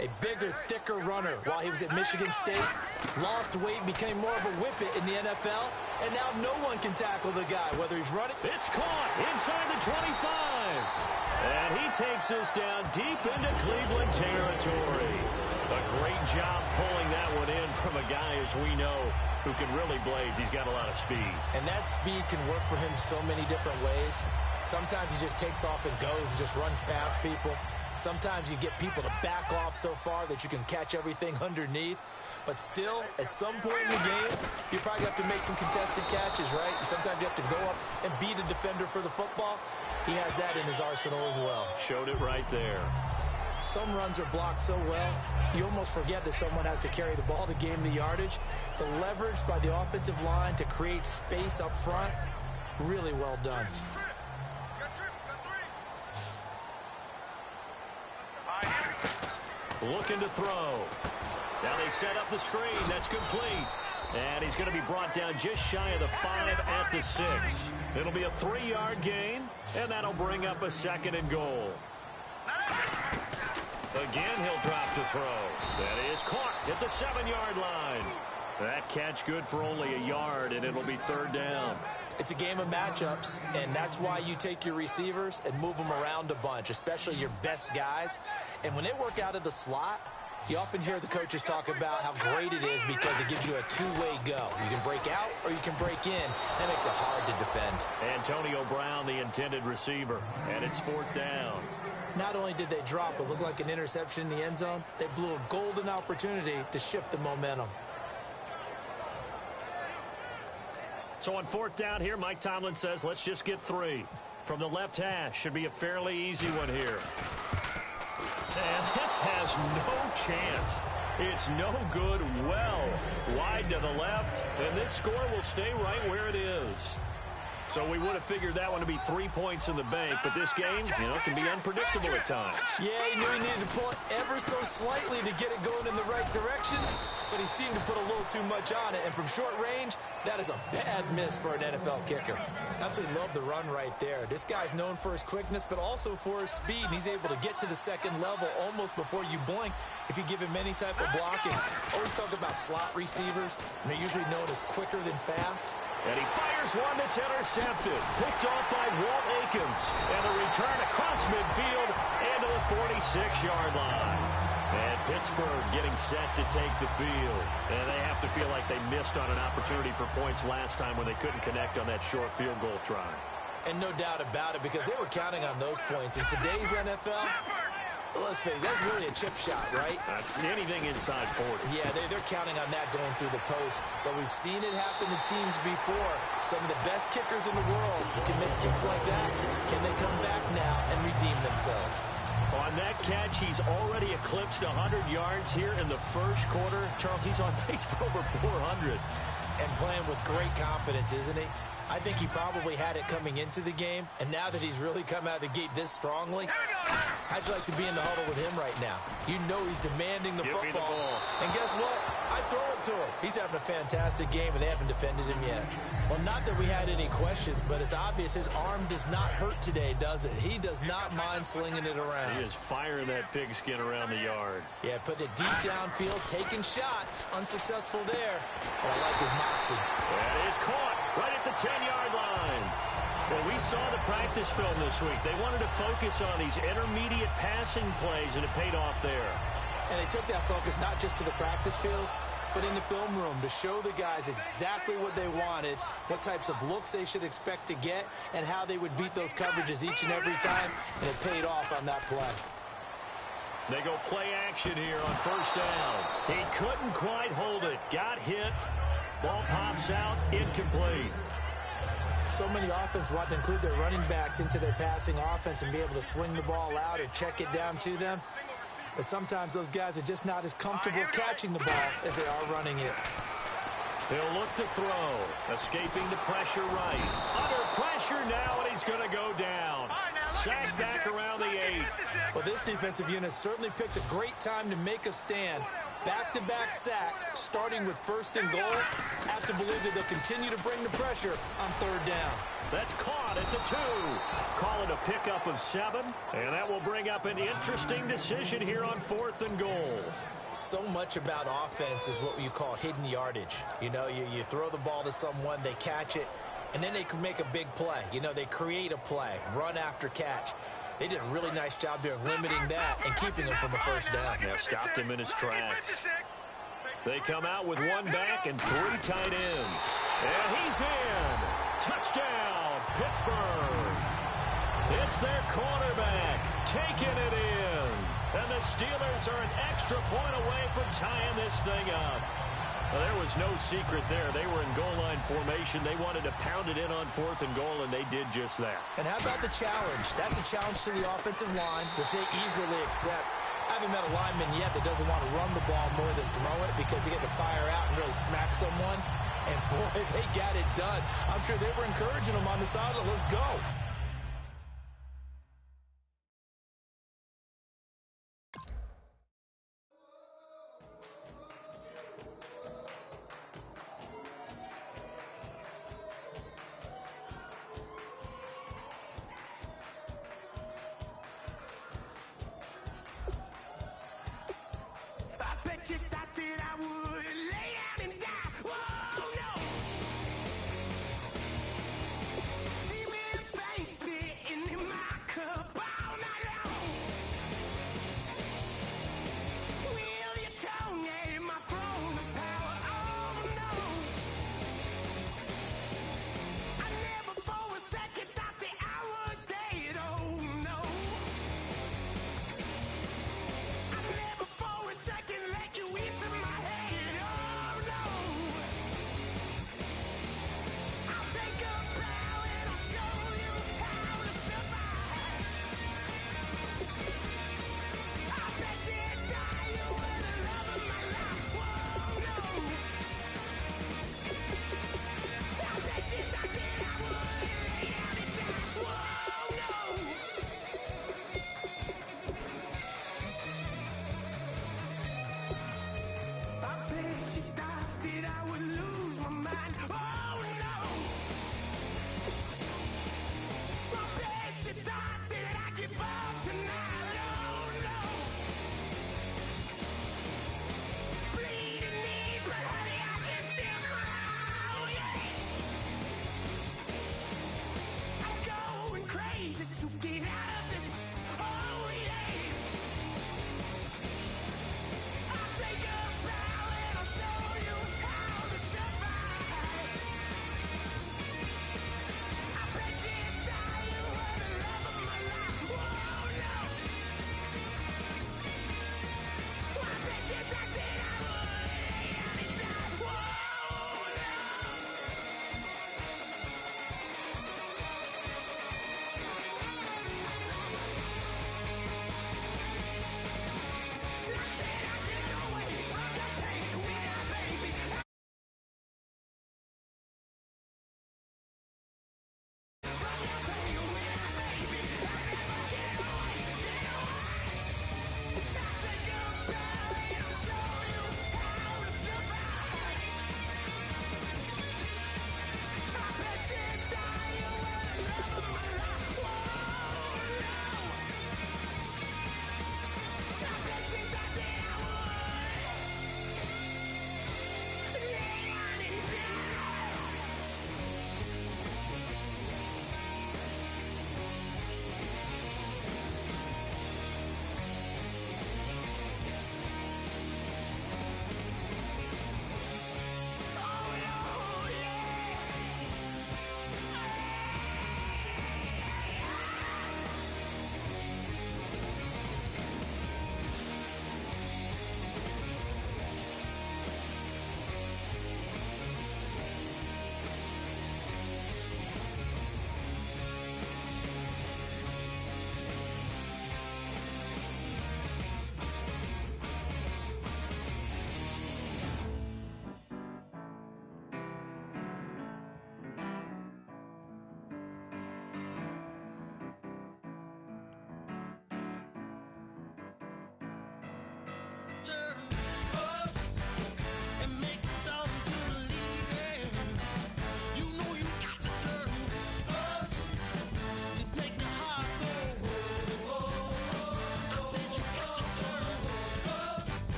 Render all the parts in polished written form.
A bigger, thicker runner while he was at Michigan State. Lost weight, became more of a whippet in the NFL. And now no one can tackle the guy, whether he's running. It's caught inside the 25. And he takes us down deep into Cleveland territory. A great job pulling that one in from a guy, as we know, who can really blaze. He's got a lot of speed. And that speed can work for him so many different ways. Sometimes he just takes off and goes and just runs past people. Sometimes you get people to back off so far that you can catch everything underneath. But still, at some point in the game, you probably have to make some contested catches, right? Sometimes you have to go up and beat a defender for the football. He has that in his arsenal as well. Showed it right there. Some runs are blocked so well, you almost forget that someone has to carry the ball to gain the yardage. The leverage by the offensive line to create space up front, really well done. Looking to throw. Now they set up the screen. That's complete. And he's going to be brought down just shy of the 5 at the 6. It'll be a 3-yard gain, and that'll bring up a 2nd and goal. Again, he'll drop to throw. That is caught at the 7-yard line. That catch good for only a yard, and it'll be 3rd down. It's a game of matchups, and that's why you take your receivers and move them around a bunch, especially your best guys. And when they work out of the slot, you often hear the coaches talk about how great it is because it gives you a two-way go. You can break out or you can break in. That makes it hard to defend. Antonio Brown, the intended receiver, and it's 4th down. Not only did they drop what looked like an interception in the end zone, they blew a golden opportunity to shift the momentum. So on 4th down here, Mike Tomlin says, let's just get 3. From the left hash, should be a fairly easy one here. And this has no chance. It's no good, well wide to the left, and this score will stay right where it is. So we would have figured that one to be 3 points in the bank, but this game, can be unpredictable at times. Yeah, he knew he needed to pull it ever so slightly to get it going in the right direction, but he seemed to put a little too much on it, and from short range, that is a bad miss for an NFL kicker. Absolutely love the run right there. This guy's known for his quickness, but also for his speed, and he's able to get to the 2nd level almost before you blink if you give him any type of blocking. Always talk about slot receivers, and they're usually known as quicker than fast. And he fires one that's intercepted. Picked off by Walt Aikens. And a return across midfield and to the 46-yard line. And Pittsburgh getting set to take the field. And they have to feel like they missed on an opportunity for points last time when they couldn't connect on that short field goal try. And no doubt about it, because they were counting on those points. In today's NFL, let's face it, that's really a chip shot, right? That's anything inside 40. Yeah, they're counting on that going through the post. But we've seen it happen to teams before. Some of the best kickers in the world can miss kicks like that. Can they come back now and redeem themselves? On that catch, he's already eclipsed 100 yards here in the first quarter. Charles, he's on pace for over 400. And playing with great confidence, isn't he? I think he probably had it coming into the game, and now that he's really come out of the gate this strongly, how'd you like to be in the huddle with him right now? You know he's demanding the football. Me the ball. And guess what? I throw it to him. He's having a fantastic game, and they haven't defended him yet. Well, not that we had any questions, but it's obvious his arm does not hurt today, does it? He does not mind slinging it around. He is firing that pigskin around the yard. Yeah, putting it deep downfield, taking shots. Unsuccessful there. But I like his moxie. That is caught right at the 10-yard line. Well, we saw the practice film this week. They wanted to focus on these intermediate passing plays, and it paid off there. And they took that focus not just to the practice field, but in the film room to show the guys exactly what they wanted, what types of looks they should expect to get, and how they would beat those coverages each and every time, and it paid off on that play. They go play action here on 1st down. He couldn't quite hold it. Got hit. Ball pops out. Incomplete. So many offenses want to include their running backs into their passing offense and be able to swing the ball out or check it down to them. But sometimes those guys are just not as comfortable catching the ball as they are running it. He'll look to throw. Escaping the pressure right. Under pressure now, and he's going to go down. Sacked back around the 8. Well, this defensive unit certainly picked a great time to make a stand. Back-to-back sacks, starting with 1st and goal. Have to believe that they'll continue to bring the pressure on 3rd down. That's caught at the 2. Call it a pickup of 7, and that will bring up an interesting decision here on 4th and goal. So much about offense is what you call hidden yardage. You know, you throw the ball to someone, they catch it, and then they can make a big play. You know, they create a play, run after catch. They did a really nice job there of limiting that and keeping him from a 1st down. Yeah, stopped him in his tracks. They come out with 1 back and 3 tight ends. And he's in. Touchdown, Pittsburgh. It's their quarterback taking it in. And the Steelers are an extra point away from tying this thing up. Well, there was no secret there. They were in goal line formation. They wanted to pound it in on 4th and goal, and they did just that. And how about the challenge? That's a challenge to the offensive line, which they eagerly accept. I haven't met a lineman yet that doesn't want to run the ball more than throw it because they get to fire out and really smack someone. And, boy, they got it done. I'm sure they were encouraging them on the sideline. Let's go. You thought that I would lay down and die. Whoa, no. Demon fangs spitting in my cup all night long. Will your tongue at my throne of power? Oh, no. I never for a second thought that I was dead. Oh, no. I never for a second let you in.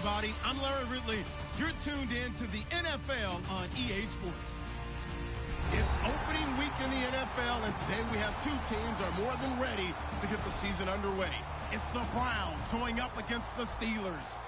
everybody. I'm Larry Ridley. You're tuned in to the NFL on EA Sports. It's opening week in the NFL, and today we have two teams are more than ready to get the season underway. It's the Browns going up against the Steelers.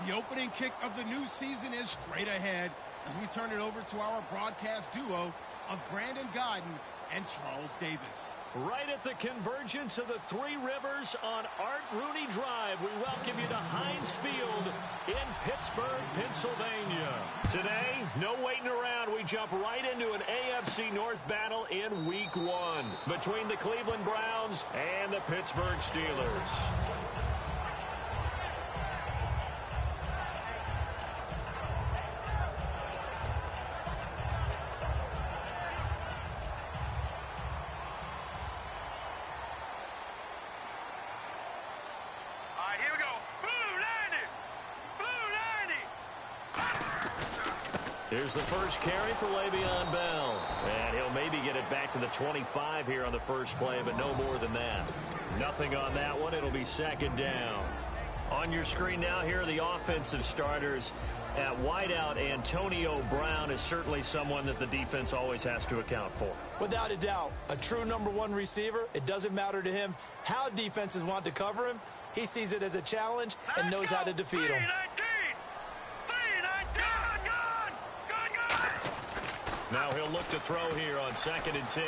The opening kick of the new season is straight ahead as we turn it over to our broadcast duo of Brandon Godden and Charles Davis. Right at the convergence of the Three Rivers on Art Rooney Drive, we welcome you to Heinz Field in Pittsburgh, Pennsylvania. Today, no waiting around. We jump right into an AFC North battle in Week 1 between the Cleveland Browns and the Pittsburgh Steelers. Here's the first carry for Le'Veon Bell. And he'll maybe get it back to the 25 here on the first play, but no more than that. Nothing on that one. It'll be second down. On your screen now, here are the offensive starters. At wideout, Antonio Brown is certainly someone that the defense always has to account for. Without a doubt, a true number one receiver. It doesn't matter to him how defenses want to cover him. He sees it as a challenge and knows how to defeat them. Now he'll look to throw here on 2nd and 10.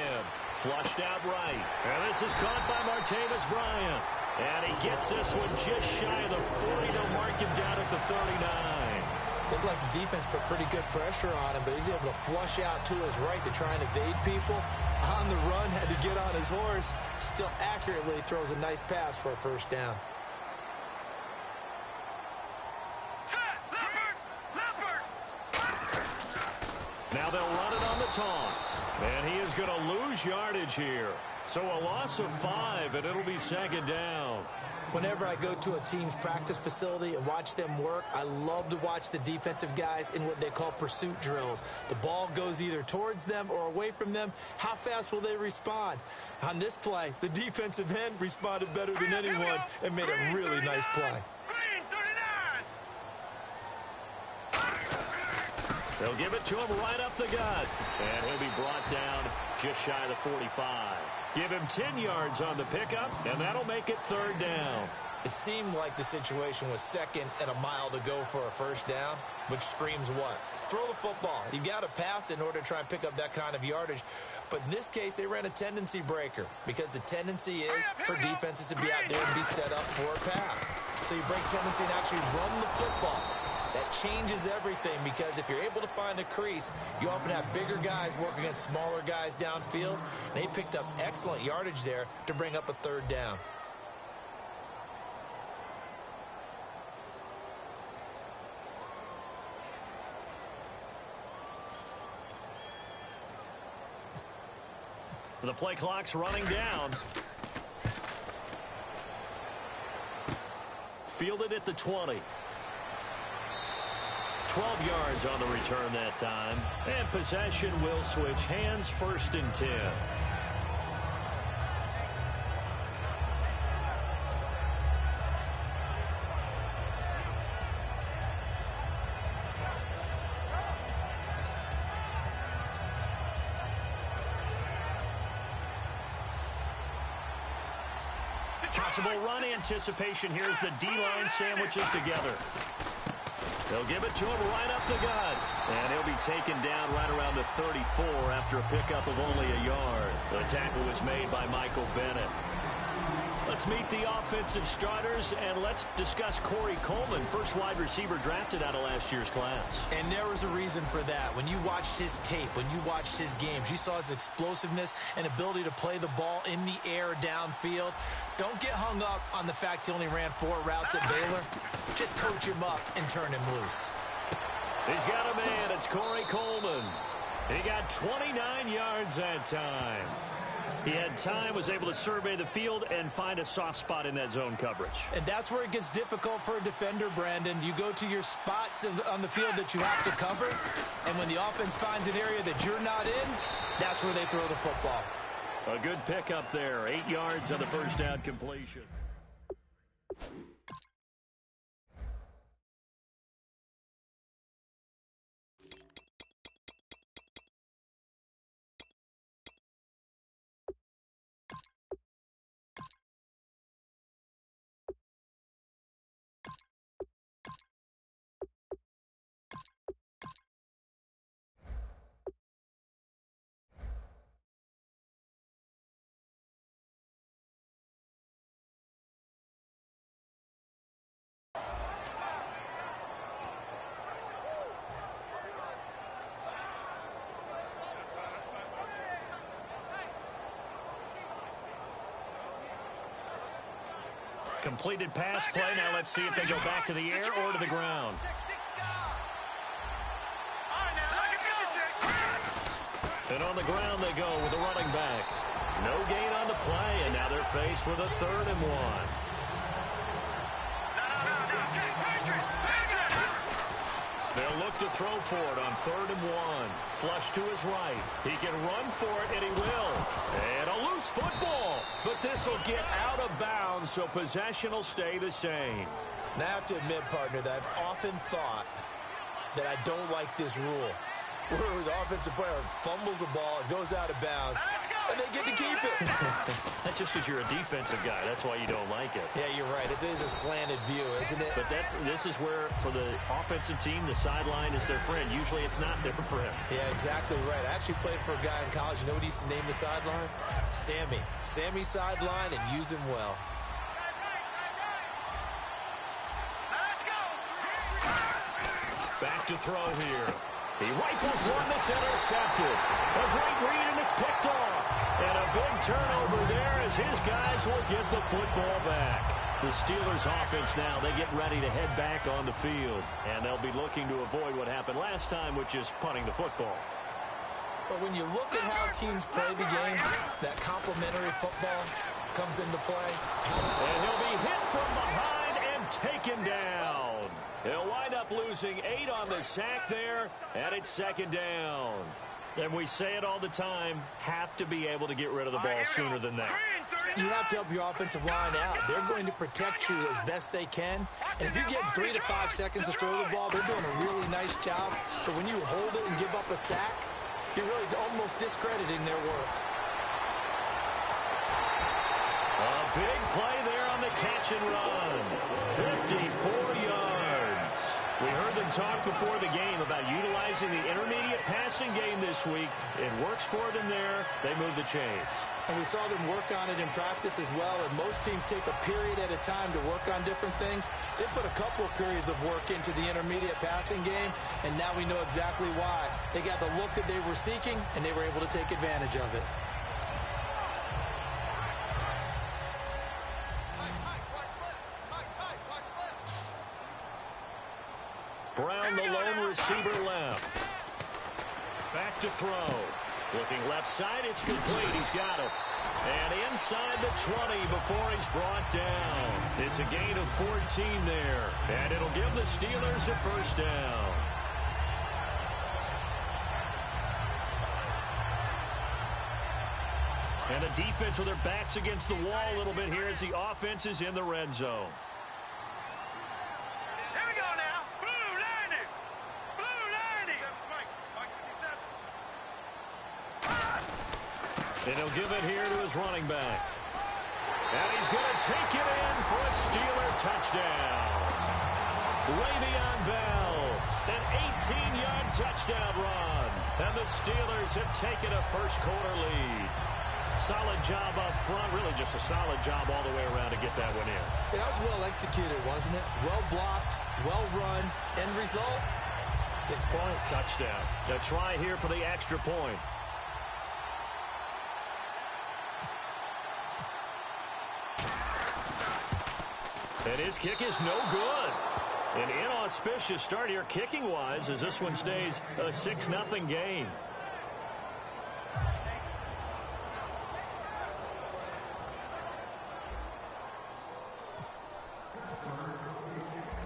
Flushed out right. And this is caught by Martavis Bryant. And he gets this one just shy of the 40. They'll mark him down at the 39. Looked like the defense put pretty good pressure on him, but he's able to flush out to his right to try and evade people. On the run, had to get on his horse. Still accurately throws a nice pass for a first down. Now they'll run it on the toss. And he is going to lose yardage here. So a loss of 5, and it'll be second down. Whenever I go to a team's practice facility and watch them work, I love to watch the defensive guys in what they call pursuit drills. The ball goes either towards them or away from them. How fast will they respond? On this play, the defensive end responded better than anyone and made a really nice play. They'll give it to him right up the gut. And he'll be brought down just shy of the 45. Give him 10 yards on the pickup, and that'll make it third down. It seemed like the situation was 2nd and a mile to go for a first down, which screams what? Throw the football. You got to pass in order to try and pick up that kind of yardage. But in this case, they ran a tendency breaker because the tendency is for defenses to be out there and be set up for a pass. So you break tendency and actually run the football. That changes everything because if you're able to find a crease, you often have bigger guys work against smaller guys downfield. And they picked up excellent yardage there to bring up a third down. The play clock's running down. Fielded at the 20. 12 yards on the return that time. And possession will switch hands, 1st and 10. Possible run anticipation here as the D-line sandwiches together. They'll give it to him right up the gut. And he'll be taken down right around the 34 after a pickup of only a yard. The tackle was made by Michael Bennett. Let's meet the offensive starters, and let's discuss Corey Coleman, first wide receiver drafted out of last year's class. And there was a reason for that. When you watched his tape, when you watched his games, you saw his explosiveness and ability to play the ball in the air downfield. Don't get hung up on the fact he only ran 4 routes at Baylor. Just coach him up and turn him loose. He's got a man. It's Corey Coleman. He got 29 yards that time. He had time, was able to survey the field and find a soft spot in that zone coverage. And that's where it gets difficult for a defender, Brandon. You go to your spots on the field that you have to cover, and when the offense finds an area that you're not in, that's where they throw the football. A good pickup there, 8 yards on the first down completion. completed pass play. Now let's see if they go back to the air or to the ground. And on the ground they go with a running back. No gain on the play, and now they're faced with a 3rd and 1. They'll look to throw for it on 3rd and 1. Flush to his right. He can run for it, and he will. And a loose football. But this will get out of bounds, so possession will stay the same. Now I have to admit, partner, that I've often thought that I don't like this rule, where the offensive player fumbles the ball, it goes out of bounds, and they get to keep it. That's just because you're a defensive guy. That's why you don't like it. Yeah, you're right. It is a slanted view, isn't it? But this is where, for the offensive team, the sideline is their friend. Usually it's not there for him. Yeah, exactly right. I actually played for a guy in college. You know what he used to name the sideline? Sammy. Sammy sideline, and use him well. Back to throw here. He rifles one that's intercepted. A great read, and it's picked off. And a big turnover there as his guys will get the football back. The Steelers offense now, they get ready to head back on the field. And they'll be looking to avoid what happened last time, which is punting the football. But when you look at how teams play the game, that complementary football comes into play. And he'll be hit from behind and taken down. They'll wind up losing 8 on the sack there, and it's 2nd down. And we say it all the time, have to be able to get rid of the ball sooner than that. You have to help your offensive line out. They're going to protect you as best they can. And if you get 3 to 5 seconds to throw the ball, they're doing a really nice job. But when you hold it and give up a sack, you're really almost discrediting their work. A big play there on the catch and run. 54 yards. We heard them talk before the game about utilizing the intermediate passing game this week. It works for them there. They move the chains. And we saw them work on it in practice as well. And most teams take a period at a time to work on different things. They put a couple of periods of work into the intermediate passing game, and now we know exactly why. They got the look that they were seeking, and they were able to take advantage of it. Brown, the lone receiver left. Back to throw. Looking left side, it's complete. He's got it. And inside the 20 before he's brought down. It's a gain of 14 there. And it'll give the Steelers a 1st down. And the defense with their backs against the wall a little bit here as the offense is in the red zone. And he'll give it here to his running back. And he's going to take it in for a Steeler touchdown. Le'Veon Bell, an 18-yard touchdown run. And the Steelers have taken a first-quarter lead. Solid job up front, really just a solid job all the way around to get that one in. That was well executed, wasn't it? Well blocked, well run. End result, 6 points. Touchdown. A try here for the extra point. And his kick is no good. An inauspicious start here kicking-wise as this one stays a 6-0 game.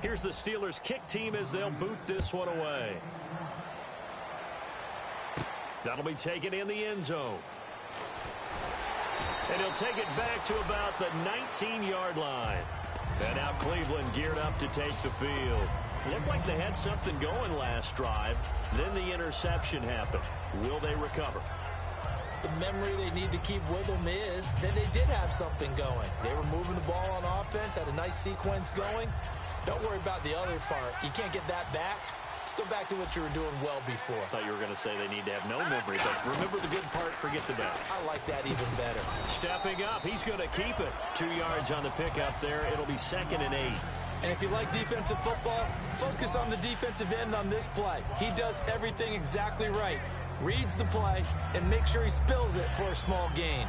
Here's the Steelers kick team as they'll boot this one away. That'll be taken in the end zone. And he'll take it back to about the 19-yard line. And now Cleveland geared up to take the field. Looked like they had something going last drive. Then the interception happened. Will they recover? The memory they need to keep with them is that they did have something going. They were moving the ball on offense, had a nice sequence going. Don't worry about the other part. You can't get that back. Let's go back to what you were doing well before. I thought you were going to say they need to have no memory, but remember the good part, forget the bad. I like that even better. Stepping up, he's going to keep it. 2 yards on the pickup there. It'll be 2nd and 8. And if you like defensive football, focus on the defensive end on this play. He does everything exactly right. Reads the play and makes sure he spills it for a small gain.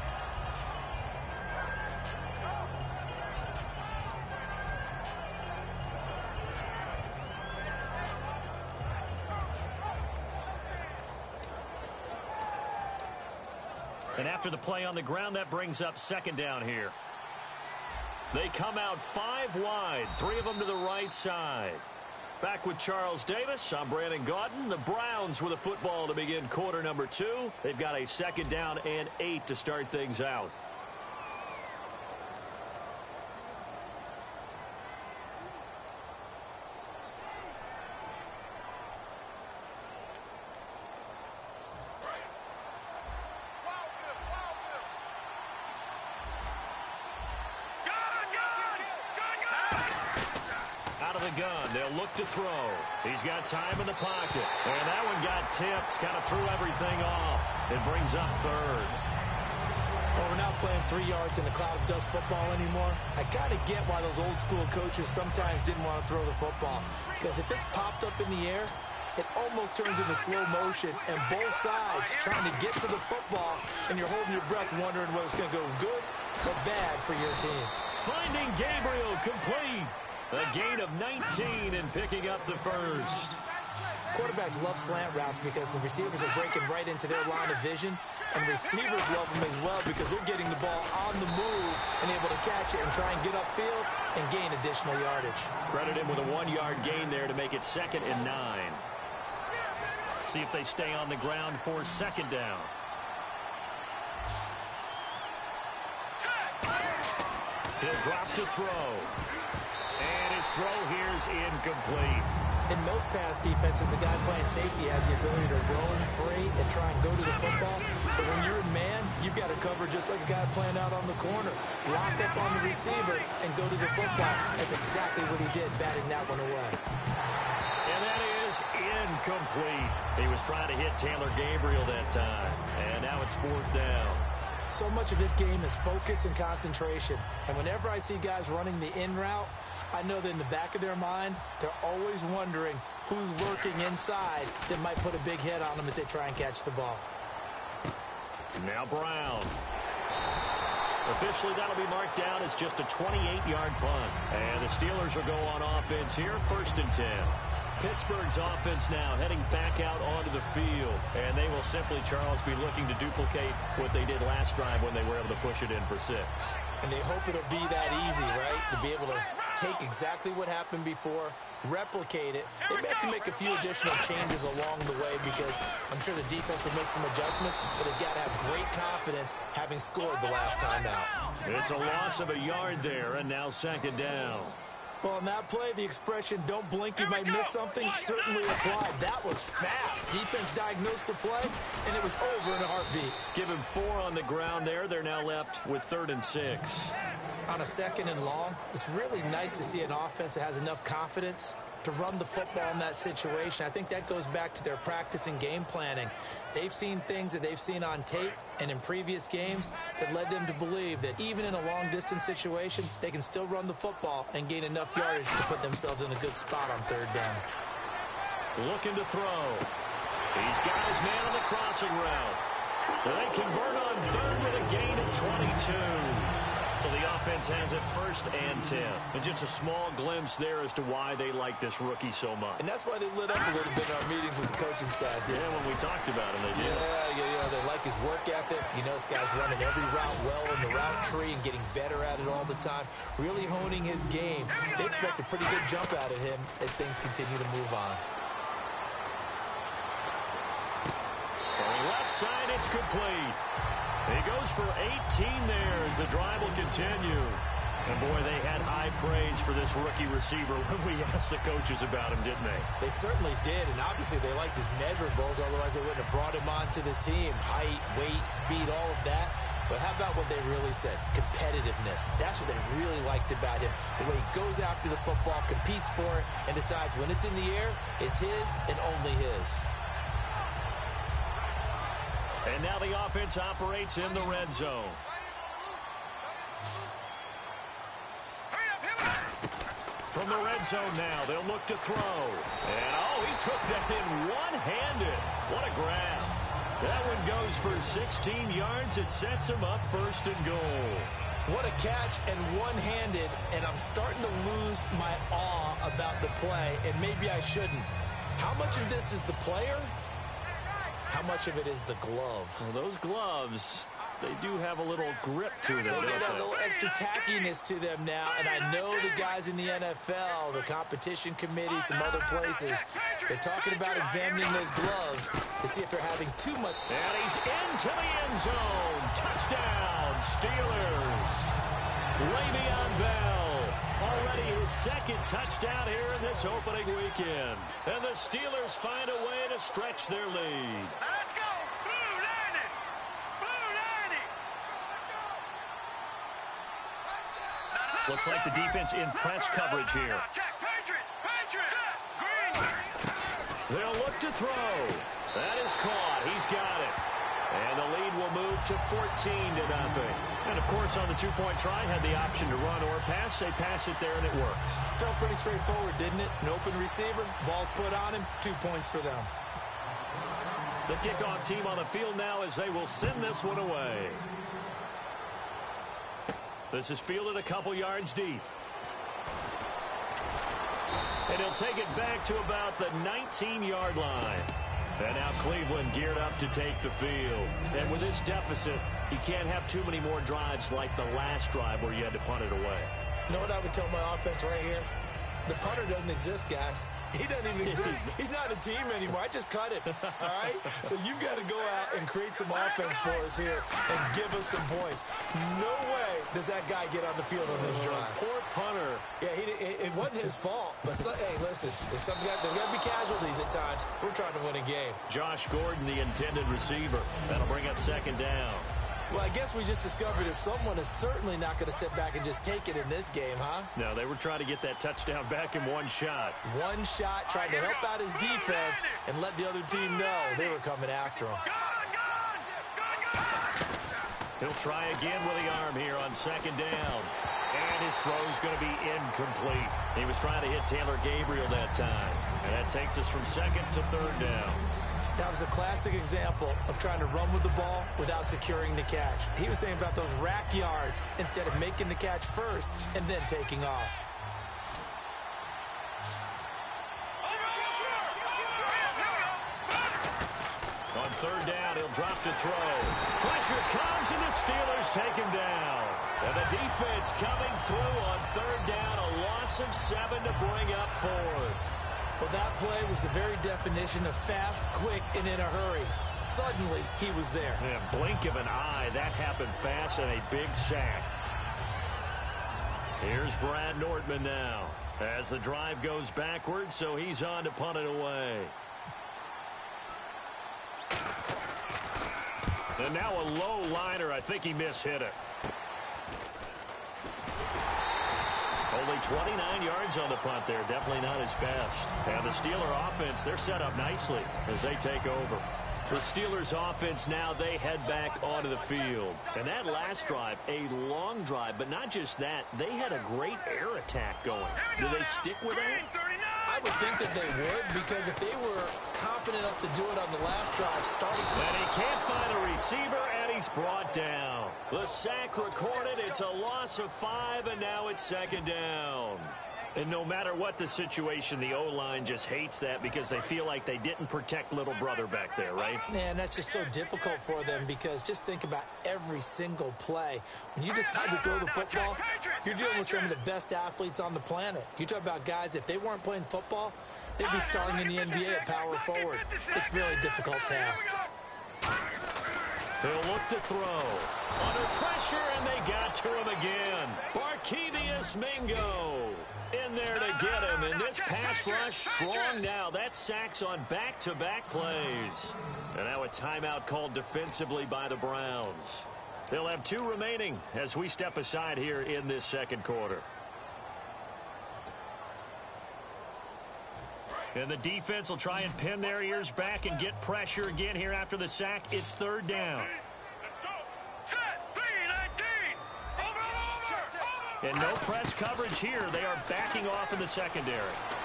And after the play on the ground, that brings up second down here. They come out 5 wide, 3 of them to the right side. Back with Charles Davis, I'm Brandon Gaudin. The Browns with a football to begin quarter number 2. They've got a second down and 8 to start things out. Gun. They'll look to throw. He's got time in the pocket. And that one got tipped. Kind of threw everything off. It brings up third. Well, we're not playing 3 yards in a cloud of dust football anymore. I kind of get why those old school coaches sometimes didn't want to throw the football. Because if it's popped up in the air, it almost turns into slow motion. And both sides trying to get to the football, and you're holding your breath wondering whether it's going to go good or bad for your team. Finding Gabriel complete. A gain of 19 and picking up the first. Quarterbacks love slant routes because the receivers are breaking right into their line of vision, and receivers love them as well because they're getting the ball on the move and able to catch it and try and get upfield and gain additional yardage. Credit him with a 1-yard gain there to make it 2nd and 9. See if they stay on the ground for second down. He'll drop to throw. And his throw here is incomplete. In most pass defenses, the guy playing safety has the ability to roam free and try and go to the football. But when you're in man, you've got to cover just like a guy playing out on the corner. Lock up on the receiver and go to the football. That's exactly what he did, batting that one away. And that is incomplete. He was trying to hit Taylor Gabriel that time. And now it's 4th down. So much of this game is focus and concentration. And whenever I see guys running the in route, I know that in the back of their mind, they're always wondering who's lurking inside that might put a big hit on them as they try and catch the ball. Now Brown. Officially, that'll be marked down as just a 28-yard punt. And the Steelers will go on offense here, 1st and 10. Pittsburgh's offense now heading back out onto the field. And they will simply, Charles, be looking to duplicate what they did last drive when they were able to push it in for 6. And they hope it'll be that easy, right? To be able to take exactly what happened before, replicate it. They may have to make a few additional changes along the way because I'm sure the defense will make some adjustments, but they've got to have great confidence having scored the last time out. It's a loss of a yard there, and now 2nd down. Well, on that play, the expression, don't blink, you might miss something, certainly applied. That was fast. Defense diagnosed the play, and it was over in a heartbeat. Give him 4 on the ground there. They're now left with 3rd and 6. On a 2nd and long, it's really nice to see an offense that has enough confidence to run the football in that situation. I think that goes back to their practice and game planning. They've seen things that they've seen on tape and in previous games that led them to believe that even in a long-distance situation, they can still run the football and gain enough yardage to put themselves in a good spot on 3rd down. Looking to throw. He's got his man on the crossing route. They convert on 3rd with a gain of 22. So the offense has it 1st and 10. And just a small glimpse there as to why they like this rookie so much. And that's why they lit up a little bit in our meetings with the coaching staff. Yeah, when we talked about him, they did. Yeah, they like his work ethic. You know, this guy's running every route well in the route tree and getting better at it all the time. Really honing his game. They expect a pretty good jump out of him as things continue to move on. Throwing left side, it's complete. He goes for 18 there as the drive will continue. And, boy, they had high praise for this rookie receiver when we asked the coaches about him, didn't they? They certainly did, and obviously they liked his measurables, otherwise they wouldn't have brought him onto the team. Height, weight, speed, all of that. But how about what they really said? Competitiveness. That's what they really liked about him. The way he goes after the football, competes for it, and decides when it's in the air, it's his and only his. And now the offense operates in the red zone. From the red zone now, they'll look to throw. And, oh, he took that in one-handed. What a grab. That one goes for 16 yards. It sets him up 1st and goal. What a catch and one-handed, and I'm starting to lose my awe about the play, and maybe I shouldn't. How much of this is the player? How much of it is the glove? Well, those gloves, they do have a little grip to them. They have a little extra tackiness to them now, and I know the guys in the NFL, the competition committee, some other places, they're talking about examining those gloves to see if they're having too much. And he's into the end zone. Touchdown, Steelers. Le'Veon Bell, already his second touchdown here in this opening weekend. And the Steelers find a way to stretch their lead. Let's go! Blue Lightning! Blue Lightning! Looks like the defense in press coverage here. Check! Patriot! Patriot! Green! They'll look to throw. That is caught. He's got it. And the lead will move to 14-0. And, of course, on the two-point try, had the option to run or pass. They pass it there, and it works. Felt pretty straightforward, didn't it? An open receiver, ball's put on him, 2 points for them. The kickoff team on the field now as they will send this one away. This is fielded a couple yards deep. And he'll take it back to about the 19-yard line. And now Cleveland geared up to take the field. And with this deficit, you can't have too many more drives like the last drive where you had to punt it away. You know what I would tell my offense right here? The punter doesn't exist, guys. He doesn't even exist. He's not a team anymore. I just cut it, all right? So you've got to go out and create some offense for us here and give us some points. No way does that guy get on the field on this drive. Poor punter. Yeah, it wasn't his fault. But, hey, listen, there's got to be casualties at times. We're trying to win a game. Josh Gordon, the intended receiver. That'll bring up second down. Well, I guess we just discovered that someone is certainly not going to sit back and just take it in this game, huh? No, they were trying to get that touchdown back in one shot. One shot, trying to help out his defense and let the other team know they were coming after him. He'll try again with the arm here on second down. And his throw's going to be incomplete. He was trying to hit Taylor Gabriel that time. And that takes us from second to third down. That was a classic example of trying to run with the ball without securing the catch. He was thinking about those rack yards instead of making the catch first and then taking off. On third down, he'll drop to throw. Pressure comes, and the Steelers take him down. And the defense coming through on third down, a loss of 7 to bring up fourth. Well, that play was the very definition of fast, quick, and in a hurry. Suddenly, he was there. Yeah, blink of an eye, that happened fast, and a big sack. Here's Brad Nordman now as the drive goes backwards, so he's on to punt it away. And now a low liner. I think he mishit it. Only 29 yards on the punt there. Definitely not his best. And the Steeler offense, they're set up nicely as they take over. The Steelers offense now, they head back onto the field. And that last drive, a long drive, but not just that, they had a great air attack going. Do they stick with that? I would think that they would, because if they were confident enough to do it on the last drive, starting... And he can't find a receiver, and he's brought down. The sack recorded. It's a loss of 5, and now it's second down. And no matter what the situation, the O-line just hates that because they feel like they didn't protect little brother back there, right? Man, that's just so difficult for them, because just think about every single play. When you decide to throw the football, you're dealing with some of the best athletes on the planet. You talk about guys, if they weren't playing football, they'd be starting in the NBA at power forward. It's a really difficult task. They'll look to throw. Under pressure, and they got to him again. Barkevious Mingo in there to get him. And this pass rush strong now. That sacks on back-to-back plays. And now a timeout called defensively by the Browns. They'll have 2 remaining as we step aside here in this second quarter. And the defense will try and pin their ears back and get pressure again here after the sack. It's third down. And no press coverage here. They are backing off in the secondary.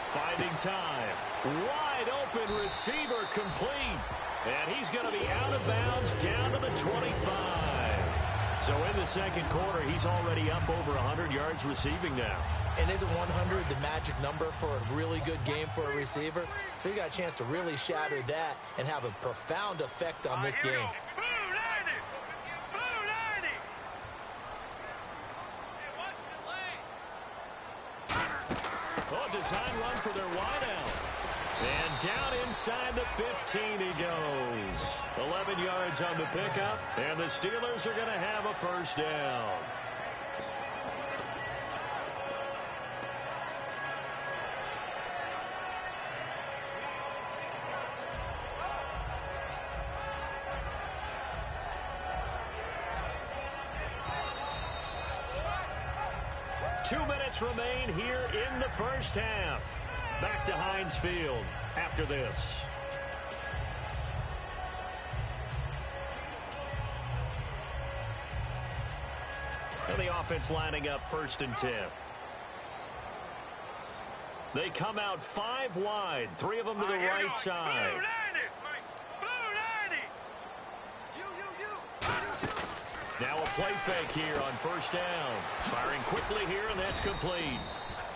Finding time. Wide open receiver complete. And he's going to be out of bounds down to the 25. So in the second quarter, he's already up over 100 yards receiving now. And isn't 100 the magic number for a really good game for a receiver? So he got a chance to really shatter that and have a profound effect on this game. design run for their wideout. And down inside the 15 he goes. 11 yards on the pickup, and the Steelers are going to have a first down. Two minutes remain here in the first half. Back to Heinz Field after this. And the offense lining up 1st and 10. They come out 5 wide, 3 of them to the right side. Now a play fake here on 1st down. Firing quickly here, and that's complete.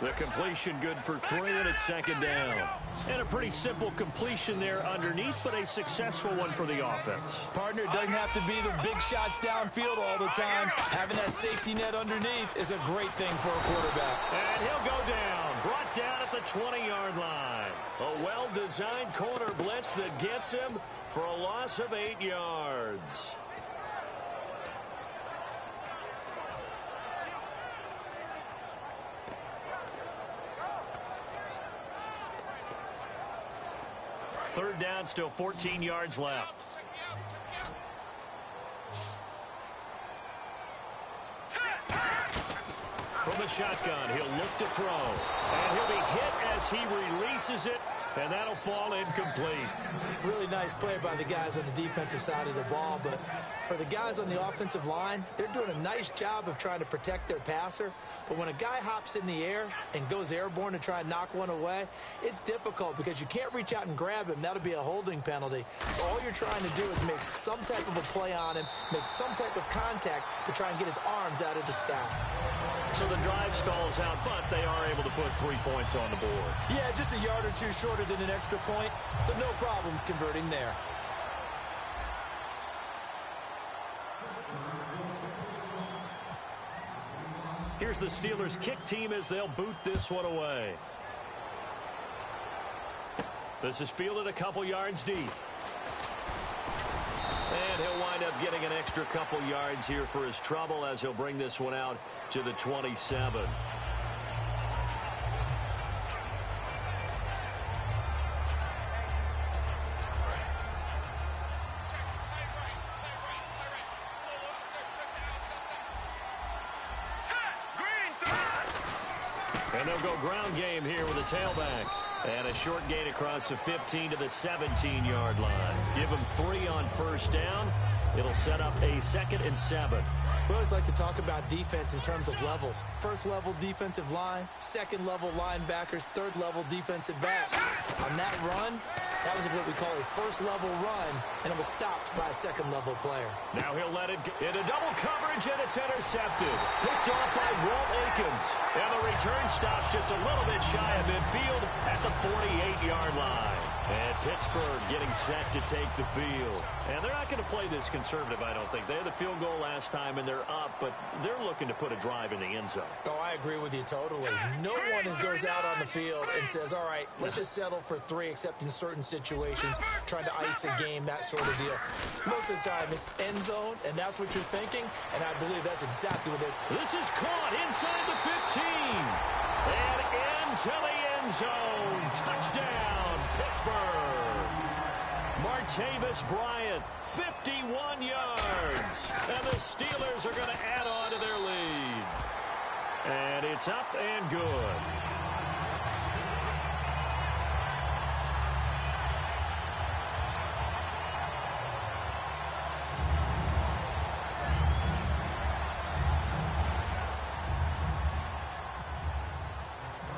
The completion good for 3, and it's 2nd down. And a pretty simple completion there underneath, but a successful one for the offense. Partner, it doesn't have to be the big shots downfield all the time. Having that safety net underneath is a great thing for a quarterback. And he'll go down. Brought down at the 20-yard line. A well-designed corner blitz that gets him for a loss of 8 yards. Third down, still 14 yards left. From the shotgun, he'll look to throw. And he'll be hit as he releases it, and that'll fall incomplete. Really nice play by the guys on the defensive side of the ball, but for the guys on the offensive line, they're doing a nice job of trying to protect their passer. But when a guy hops in the air and goes airborne to try and knock one away, it's difficult because you can't reach out and grab him. That'll be a holding penalty. So all you're trying to do is make some type of a play on him, make some type of contact to try and get his arms out of the sky. So the drive stalls out, but they are able to put 3 points on the board. Yeah, just a yard or two shorter than an extra point, so no problems converting there. Here's the Steelers' kick team as they'll boot this one away. This is fielded a couple yards deep. And he'll wind up getting an extra couple yards here for his trouble as he'll bring this one out to the 27. And they'll go ground game here with a tailback. And a short gain across the 15 to the 17-yard line. Give him 3 on 1st down. It'll set up a 2nd and 7. We always like to talk about defense in terms of levels. 1st level defensive line, 2nd level linebackers, 3rd level defensive back. On that run, that was what we call a 1st level run, and it was stopped by a 2nd level player. Now he'll let it go into double coverage, and it's intercepted. Picked off by Walt Aikens. And the return stops just a little bit shy of midfield at the 48-yard line. And Pittsburgh getting set to take the field. And they're not going to play this conservative, I don't think. They had the field goal last time, and they're up, but they're looking to put a drive in the end zone. Oh, I agree with you totally. No one goes out on the field and says, all right, let's just settle for 3, except in certain situations, trying to ice a game, that sort of deal. Most of the time, it's end zone, and that's what you're thinking, and I believe that's exactly what they're... This is caught inside the 15. And into the end zone. Touchdown, Pittsburgh. Martavis Bryant, 51 yards. And the Steelers are going to add on to their lead. And it's up and good.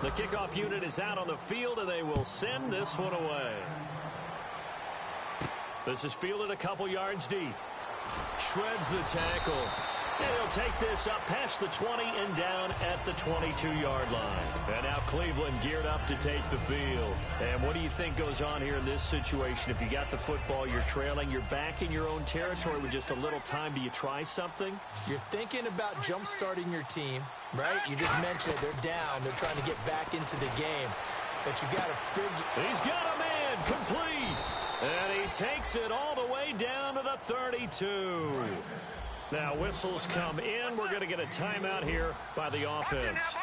The kickoff unit is out on the field, and they will send this one away. This is fielded a couple yards deep. Shreds the tackle. And he'll take this up past the 20 and down at the 22-yard line. And now Cleveland geared up to take the field. And what do you think goes on here in this situation? If you got the football, you're trailing, you're back in your own territory with just a little time. Do you try something? You're thinking about jump-starting your team. Right? You just mentioned it. They're down. They're trying to get back into the game. But you got to figure... He's got a man complete. And he takes it all the way down to the 32. Now, whistles come in. We're going to get a timeout here by the offense.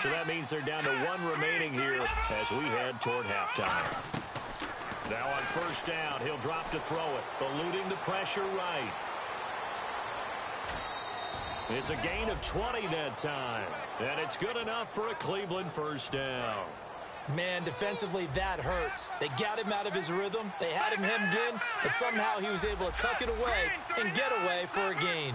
So that means they're down to 1 remaining here as we head toward halftime. Now on first down, he'll drop to throw it, eluding the pressure right. It's a gain of 20 that time, and it's good enough for a Cleveland first down. Man, defensively, that hurts. They got him out of his rhythm. They had him hemmed in, but somehow he was able to tuck it away and get away for a gain.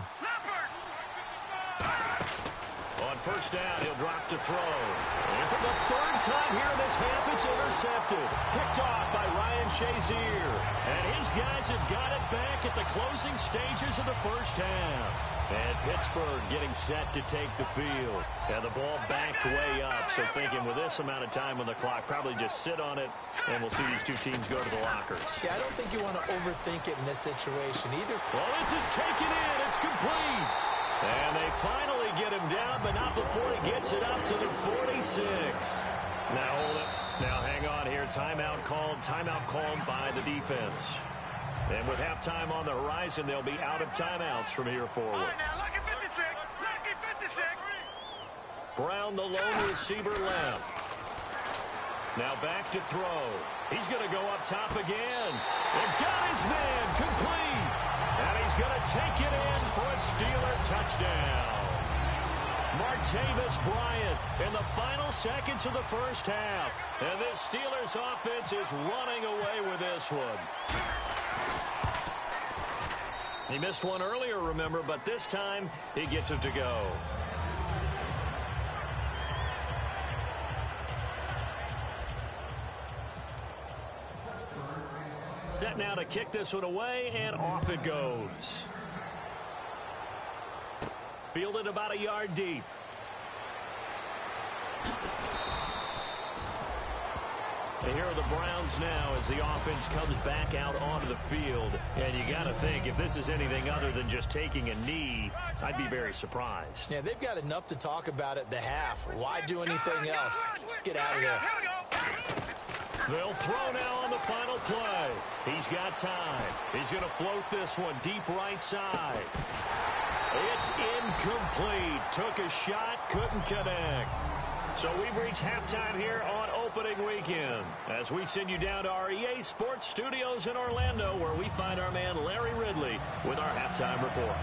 On first down, he'll drop to throw. And for the 3rd time here in this half, it's intercepted. Picked off by Ryan Shazier. And his guys have got it back at the closing stages of the first half. And Pittsburgh getting set to take the field. And the ball backed way up. So thinking with this amount of time on the clock, probably just sit on it, and we'll see these two teams go to the lockers. Yeah, I don't think you want to overthink it in this situation either. Well, this is taken in. It's complete. And they finally get him down, but not before he gets it up to the 46. Now hold it. Now hang on here. Timeout called by the defense. And with halftime on the horizon, they'll be out of timeouts from here forward. All right, now, lucky 56. Lucky 56. Brown, the lone receiver, left. Now back to throw. He's going to go up top again. And got his man complete. And he's going to take it in for a Steeler touchdown. Martavis Bryant in the final seconds of the first half. And this Steelers offense is running away with this one. He missed one earlier, remember, but this time he gets it to go. Set now to kick this one away, and off it goes. Fielded about a yard deep. And here are the Browns now as the offense comes back out onto the field. And you got to think, if this is anything other than just taking a knee, I'd be very surprised. Yeah, they've got enough to talk about at the half. Why do anything else? Just get out of there. They'll throw now on the final play. He's got time. He's going to float this one deep right side. It's incomplete. Took a shot, couldn't connect. So we've reached halftime here on opening weekend as we send you down to our EA Sports Studios in Orlando, where we find our man Larry Ridley with our halftime report.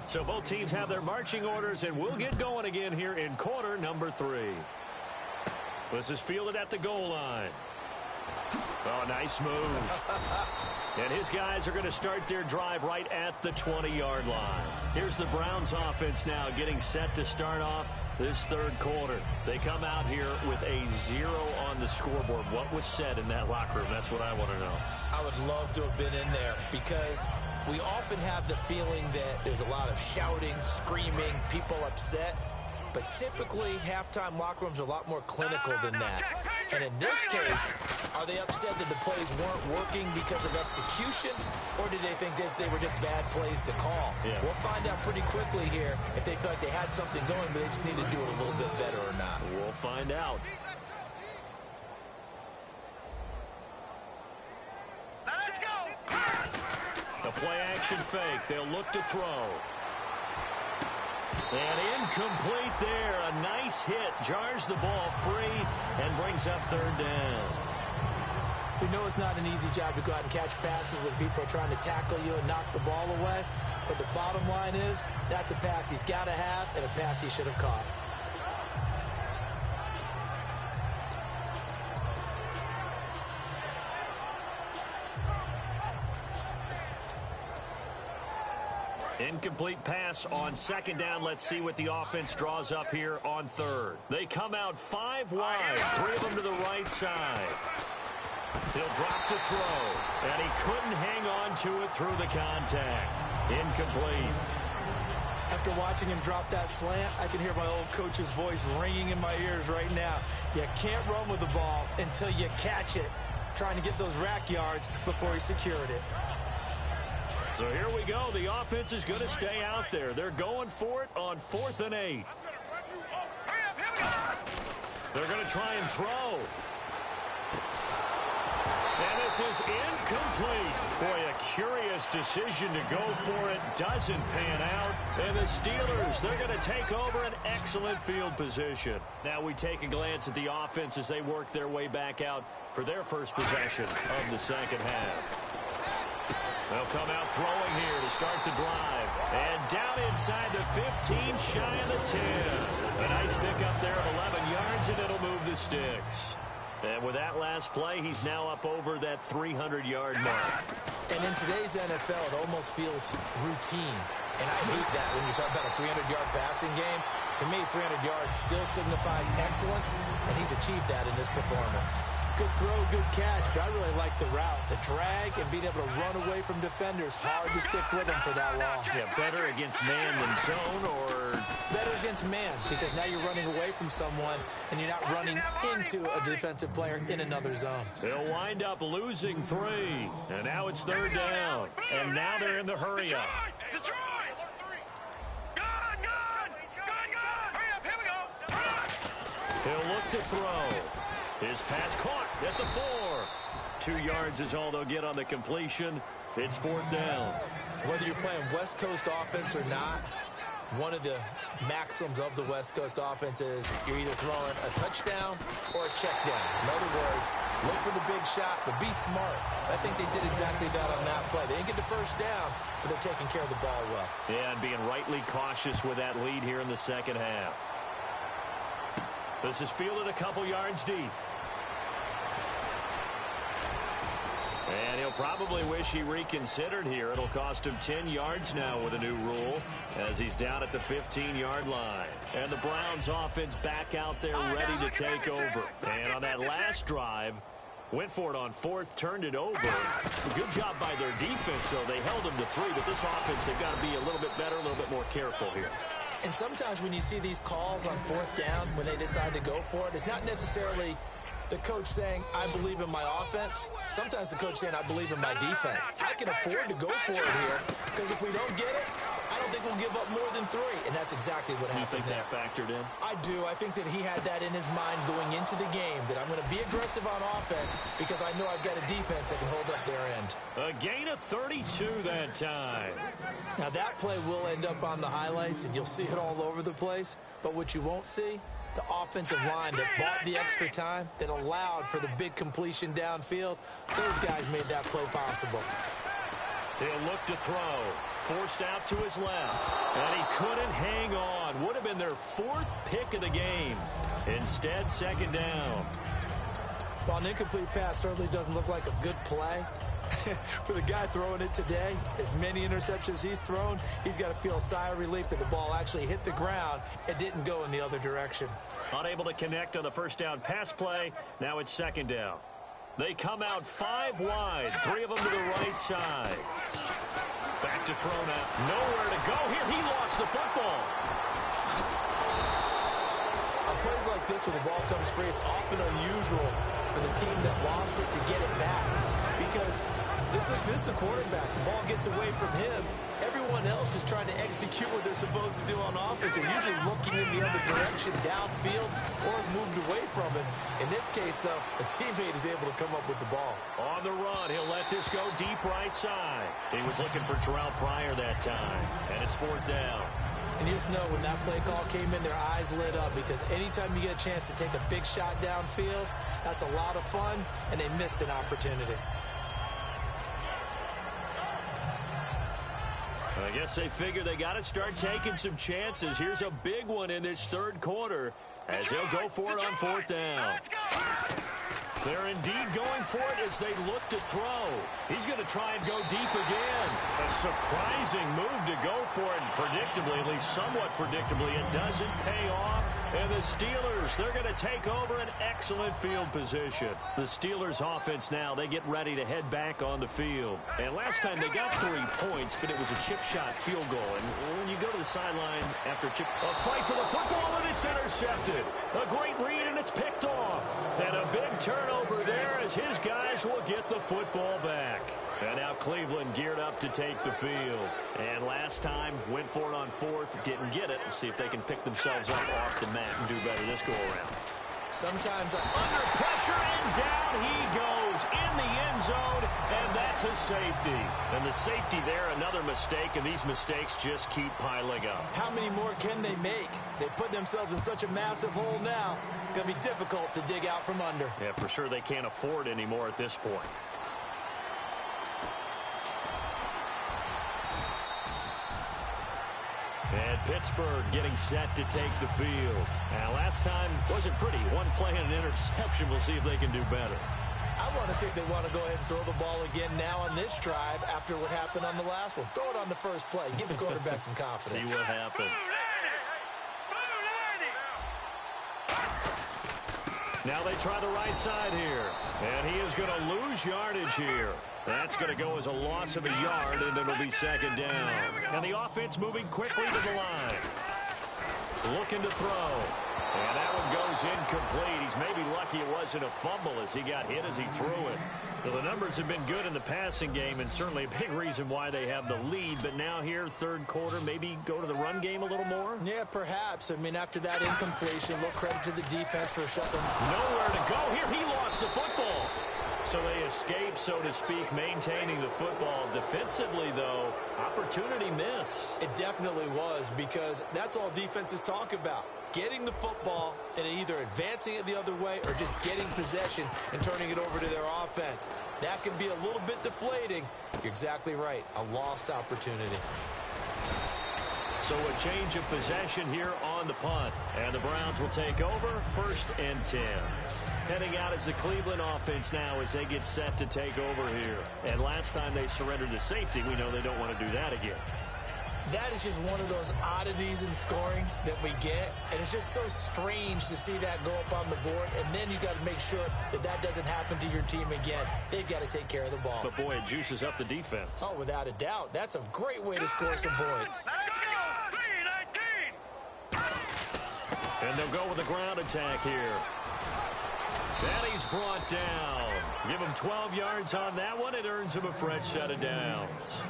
So both teams have their marching orders, and we'll get going again here in quarter number 3. This is fielded at the goal line. Oh, nice move. And his guys are going to start their drive right at the 20-yard line. Here's the Browns offense now getting set to start off this third quarter. They come out here with a 0 on the scoreboard. What was said in that locker room? That's what I want to know. I would love to have been in there because we often have the feeling that there's a lot of shouting, screaming, people upset. But typically, halftime locker rooms are a lot more clinical than that. And in this case, are they upset that the plays weren't working because of execution? Or did they think they were just bad plays to call? Yeah. We'll find out pretty quickly here if they felt like they had something going, but they just need to do it a little bit better or not. We'll find out. Let's go. A play-action fake. They'll look to throw. And incomplete there. A nice hit. Jars the ball free and brings up third down. We know it's not an easy job to go out and catch passes when people are trying to tackle you and knock the ball away. But the bottom line is, that's a pass he's got to have and a pass he should have caught. Incomplete pass on second down. Let's see what the offense draws up here on third. They come out 5 wide, 3 of them to the right side. He'll drop to throw, and he couldn't hang on to it through the contact. Incomplete. After watching him drop that slant, I can hear my old coach's voice ringing in my ears right now. You can't run with the ball until you catch it, trying to get those rack yards before he secured it. So here we go. The offense is going to stay out there. They're going for it on 4th and 8. They're going to try and throw. And this is incomplete. Boy, a curious decision to go for it. Doesn't pan out. And the Steelers, they're going to take over an excellent field position. Now we take a glance at the offense as they work their way back out for their first possession of the second half. They'll come out throwing here to start the drive. And down inside the 15, shy of the 10. A nice pickup there of 11 yards, and it'll move the sticks. And with that last play, he's now up over that 300-yard mark. And in today's NFL, it almost feels routine. And I hate that when you talk about a 300-yard passing game. To me, 300 yards still signifies excellence, and he's achieved that in this performance. Good throw, good catch, but I really like the route. The drag and being able to run away from defenders, hard to stick with him for that long. Yeah, better against man than zone, or better against man, because now you're running away from someone and you're not running into a defensive player in another zone. They'll wind up losing 3, and now it's 3rd down. And now they're in the hurry-up. He'll look to throw. His pass caught at the 4. 2 yards is all they'll get on the completion. It's 4th down. Whether you're playing West Coast offense or not, one of the maxims of the West Coast offense is you're either throwing a touchdown or a check down. In other words, look for the big shot, but be smart. I think they did exactly that on that play. They didn't get the first down, but they're taking care of the ball well. Yeah, and being rightly cautious with that lead here in the second half. This is fielded a couple yards deep. And he'll probably wish he reconsidered here. It'll cost him 10 yards now with a new rule as he's down at the 15-yard line. And the Browns offense back out there ready to take over. And on that last drive, went for it on 4th, turned it over. Good job by their defense, though. They held him to 3, but this offense, they've got to be a little bit better, a little bit more careful here. And sometimes when you see these calls on 4th down, when they decide to go for it, it's not necessarily the coach saying, I believe in my offense. Sometimes the coach saying, I believe in my defense. I can afford to go for it here because if we don't get it, I don't think we'll give up more than 3. And that's exactly what happened there. You think that factored in? I do. I think that he had that in his mind going into the game, that I'm going to be aggressive on offense because I know I've got a defense that can hold up their end. A gain of 32 that time. Now, that play will end up on the highlights, and you'll see it all over the place. But what you won't see, the offensive line that bought the extra time, that allowed for the big completion downfield, those guys made that play possible. He'll look to throw. Forced out to his left. And he couldn't hang on. Would have been their 4th pick of the game. Instead, 2nd down. Well, an incomplete pass certainly doesn't look like a good play. For the guy throwing it today, as many interceptions he's thrown, he's got to feel a sigh of relief that the ball actually hit the ground and didn't go in the other direction. Unable to connect on the first down pass play. Now it's 2nd down. They come out 5 wide, 3 of them to the right side. Back to throw now. Nowhere to go here. He lost the football. On plays like this where the ball comes free, it's often unusual for the team that lost it to get it back. Because this is the quarterback. The ball gets away from him. Everyone else is trying to execute what they're supposed to do on offense. They're usually looking in the other direction, downfield, or moved away from him. In this case, though, the teammate is able to come up with the ball. On the run, he'll let this go deep right side. He was looking for Terrell Pryor that time, and it's 4th down. And you just know when that play call came in, their eyes lit up because anytime you get a chance to take a big shot downfield, that's a lot of fun, and they missed an opportunity. I guess they figure they got to start taking some chances. Here's a big one in this 3rd quarter as he'll go for it on 4th down. They're indeed going for it as they look to throw. He's going to try and go deep again. A surprising move to go for it. Predictably, at least somewhat predictably, it doesn't pay off. And the Steelers, they're going to take over an excellent field position. The Steelers offense now, they get ready to head back on the field. And last time they got 3 points, but it was a chip shot field goal. And when you go to the sideline after a fight for the football, and it's intercepted. A great read, and it's picked off. And a big turnover there as his guys will get the football back. And now Cleveland geared up to take the field. And last time, went for it on fourth, didn't get it. We'll see if they can pick themselves up off the mat and do better this go-around. Sometimes under pressure, and down he goes in the end zone, and that's a safety. And the safety there, another mistake, and these mistakes just keep piling up. how many more can they make? They put themselves in such a massive hole now. Going to be difficult to dig out from under. Yeah, for sure they can't afford anymore at this point. And Pittsburgh getting set to take the field. Now, last time wasn't pretty. One play and an interception. We'll see if they can do better. I want to see if they want to go ahead and throw the ball again now on this drive after what happened on the last one. Throw it on the first play. Give the quarterback some confidence. See what happens. Now they try the right side here. And he is going to lose yardage here. That's going to go as a loss of a yard, and it'll be second down. And the offense moving quickly to the line. Looking to throw. And that one goes incomplete. He's maybe lucky it wasn't a fumble as he got hit as he threw it. Well, the numbers have been good in the passing game, and certainly a big reason why they have the lead. But now here, third quarter, maybe go to the run game a little more? Yeah, perhaps. I mean, after that incompletion, a little credit to the defense for shutting them. Nowhere to go here. He lost the football. So they escape, so to speak, maintaining the football. Defensively, though, opportunity miss. It definitely was, because that's all defenses talk about. Getting the football and either advancing it the other way or just getting possession and turning it over to their offense. That can be a little bit deflating. You're exactly right. A lost opportunity. So a change of possession here on the punt. And the Browns will take over, 1st and 10. Heading out is the Cleveland offense now as they get set to take over here. And last time they surrendered to safety, we know they don't want to do that again. That is just one of those oddities in scoring that we get. And it's just so strange to see that go up on the board. And then you got to make sure that that doesn't happen to your team again. They've got to take care of the ball. But, boy, it juices up the defense. Oh, without a doubt. That's a great way to score some points. Let's go! 3-19! And they'll go with a ground attack here. And he's brought down. Give him 12 yards on that one. It earns him a fresh set of downs.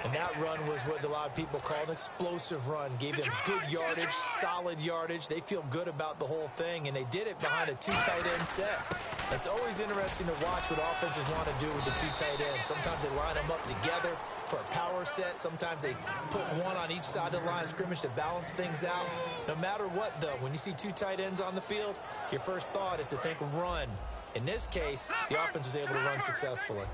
And that run was what a lot of people call an explosive run. Gave them good yardage, solid yardage. They feel good about the whole thing, and they did it behind a 2 tight end set. It's always interesting to watch what offenses want to do with the 2 tight ends. Sometimes they line them up together for a power set. Sometimes they put one on each side of the line of scrimmage to balance things out. No matter what, though, when you see 2 tight ends on the field, your first thought is to think run. In this case, the offense was able to run successfully.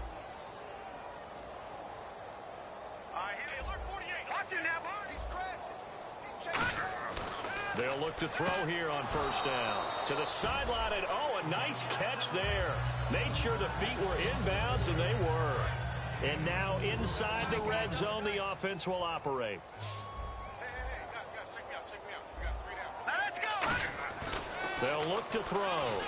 They'll look to throw here on 1st down. To the sideline, and oh, a nice catch there. Made sure the feet were inbounds, and they were. And now inside the red zone, the offense will operate. Let's go! They'll look to throw.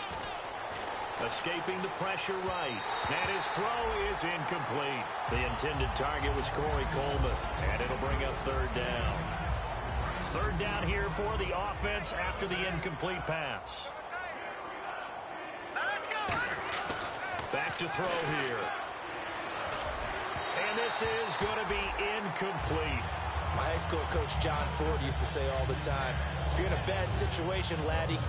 Escaping the pressure right. And his throw is incomplete. The intended target was Corey Coleman. And it'll bring up 3rd down. 3rd down here for the offense after the incomplete pass. Let's go! Back to throw here. And this is going to be incomplete. My high school coach, John Ford, used to say all the time, if you're in a bad situation, laddie,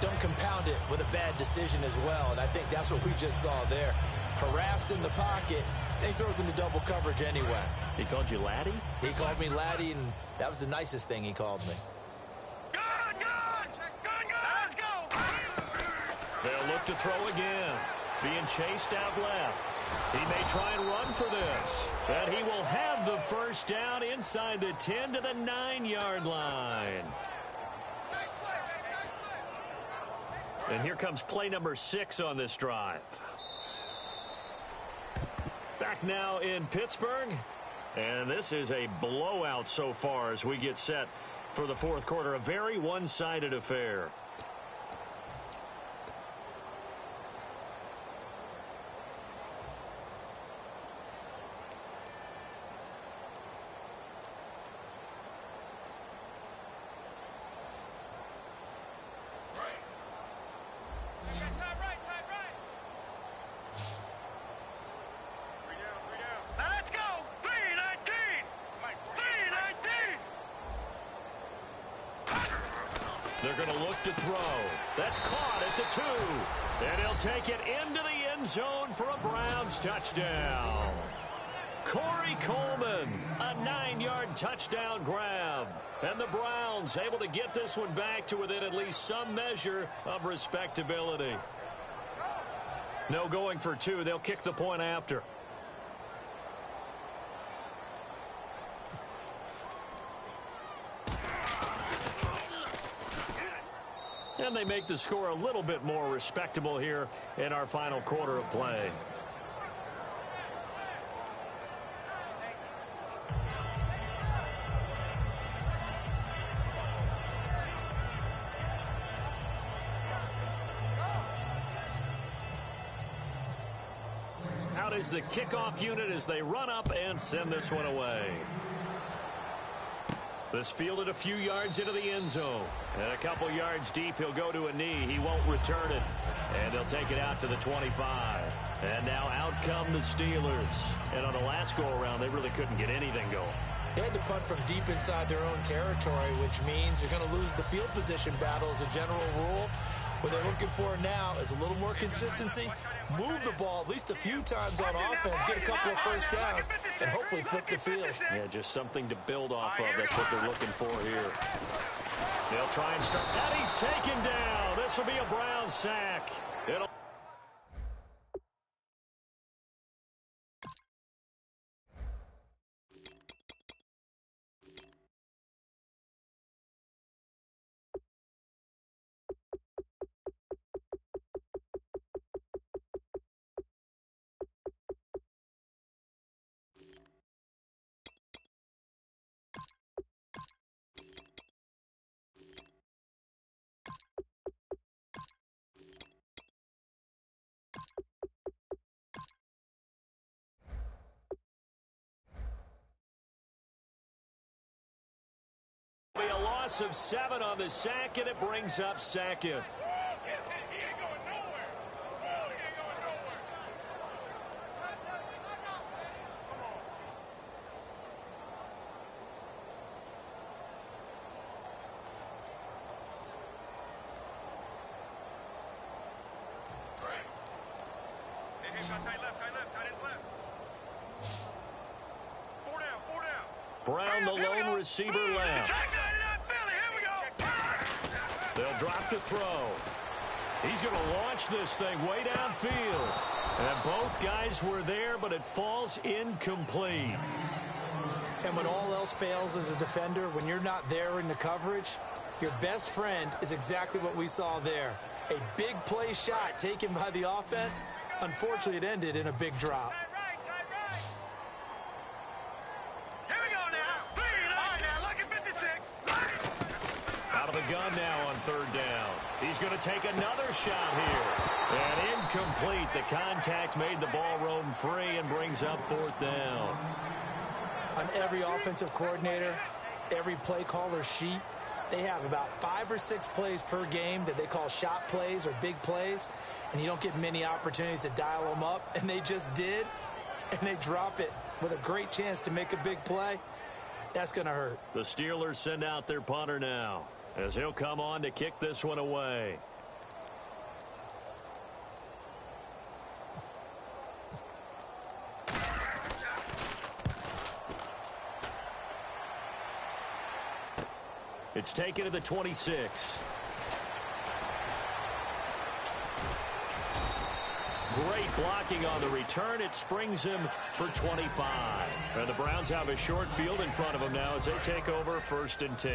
don't compound it with a bad decision as well. And I think that's what we just saw there. Harassed in the pocket, then he throws into double coverage anyway. He called you laddie? He called me laddie, and that was the nicest thing he called me. Let's go! They'll look to throw again. Being chased out left. He may try and run for this. But he will have the 1st down inside the 10 to the 9-yard line. And here comes play number 6 on this drive. Back now in Pittsburgh. And this is a blowout so far as we get set for the 4th quarter. A very one-sided affair. They're going to look to throw. That's caught at the 2. And he'll take it into the end zone for a Browns touchdown. Corey Coleman, a 9-yard touchdown grab. And the Browns able to get this one back to within at least some measure of respectability. No going for 2. They'll kick the point after. And they make the score a little bit more respectable here in our final quarter of play. Out is the kickoff unit as they run up and send this one away. This fielded a few yards into the end zone. And a couple yards deep, he'll go to a knee. He won't return it. And they'll take it out to the 25. And now out come the Steelers. And on the last go-around, they really couldn't get anything going. They had to punt from deep inside their own territory, which means you're going to lose the field position battle as a general rule. What they're looking for now is a little more consistency, move the ball at least a few times on offense, get a couple of first downs, and hopefully flip the field. Yeah, just something to build off of. That's what they're looking for here. They'll try and start. And he's taken down. This will be a Brown sack. It'll be a loss of 7 on the sack, and it brings up second. Brown, the lone receiver, left. They'll drop to throw. He's going to launch this thing way downfield. And both guys were there, but it falls incomplete. And when all else fails as a defender, when you're not there in the coverage, your best friend is exactly what we saw there. A big play shot taken by the offense. Unfortunately, it ended in a big drop. Gun now on third down. He's going to take another shot here. And incomplete. The contact made the ball roam free and brings up fourth down. On every offensive coordinator, every play caller sheet, they have about 5 or 6 plays per game that they call shot plays or big plays, and you don't get many opportunities to dial them up, and they just did, and they drop it with a great chance to make a big play. That's going to hurt. The Steelers send out their punter now, as he'll come on to kick this one away. It's taken to the 26. Great blocking on the return. It springs him for 25. And the Browns have a short field in front of them now as they take over 1st and 10.